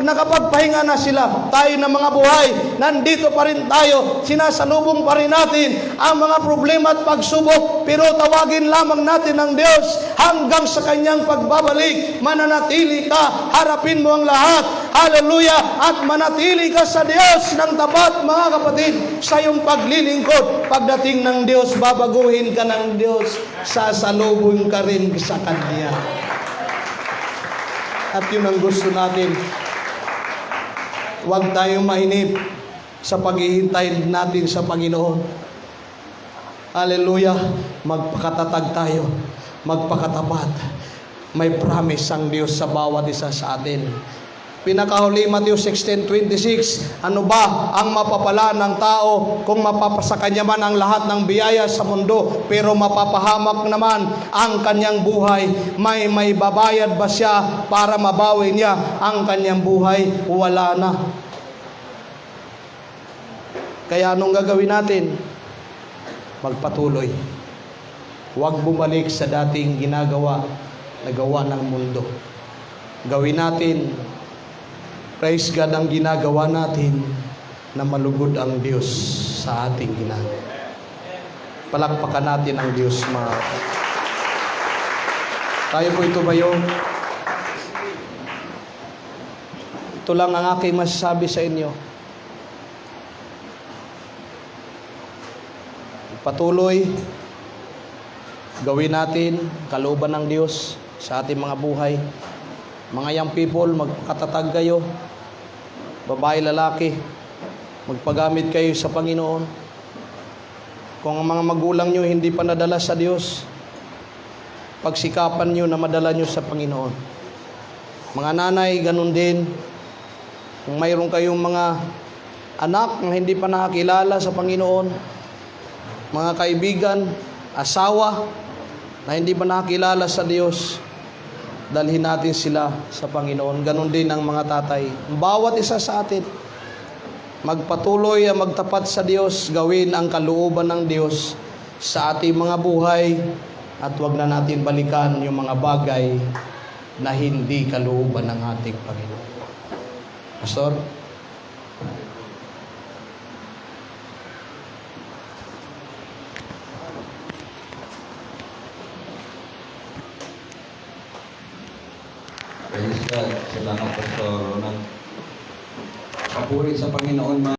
nakapagpahinga na sila. Tayo na mga buhay, nandito pa rin tayo, sinasalubong pa rin natin ang mga problema at pagsubok, pero tawagin lamang natin ang Diyos hanggang sa kanyang pagbabalik. Mananatili ka, harapin mo ang lahat, haleluya, at manatili ka sa Diyos ng tapat mga kapatid sa iyong paglilingkod. Pagdating ng Diyos, babaguhin ka ng Diyos, sasalubong ka rin sa Kanya. At yun ang gusto natin. Huwag tayong mainip sa paghihintay natin sa Panginoon. Haleluya, magpakatatag tayo, magpakatapat. May promise ang Diyos sa bawat isa sa atin. Pinakahuli, Matthew 16:26, ano ba ang mapapala ng tao kung mapapasa kanya man ang lahat ng biyaya sa mundo, pero mapapahamak naman ang kanyang buhay? May babayad ba siya para mabawi niya ang kanyang buhay? Wala na. Kaya anong gagawin natin? Magpatuloy. Huwag bumalik sa dating nagawa ng mundo. Gawin natin, praise God, ang ginagawa natin na malugod ang Diyos sa ating ginagawa. Palakpakan natin ang Diyos, mga tayo po ito bayo. Ito lang ang aking masasabi sa inyo. Patuloy, gawin natin kalooban ng Diyos sa ating mga buhay. Mga young people, magkatatag kayo. Babae, lalaki, magpagamit kayo sa Panginoon. Kung ang mga magulang nyo hindi pa nadala sa Diyos, pagsikapan nyo na madala nyo sa Panginoon. Mga nanay, ganun din. Kung mayroon kayong mga anak na hindi pa nakakilala sa Panginoon, mga kaibigan, asawa na hindi pa nakakilala sa Diyos, dalhin natin sila sa Panginoon. Ganon din ang mga tatay. Bawat isa sa atin, magpatuloy ang magtapat sa Diyos, gawin ang kalooban ng Diyos sa ating mga buhay, at huwag na natin balikan yung mga bagay na hindi kalooban ng ating Panginoon. Pastor? Praise God. Salamat, Pastor Ronald. Papuri sa Panginoon.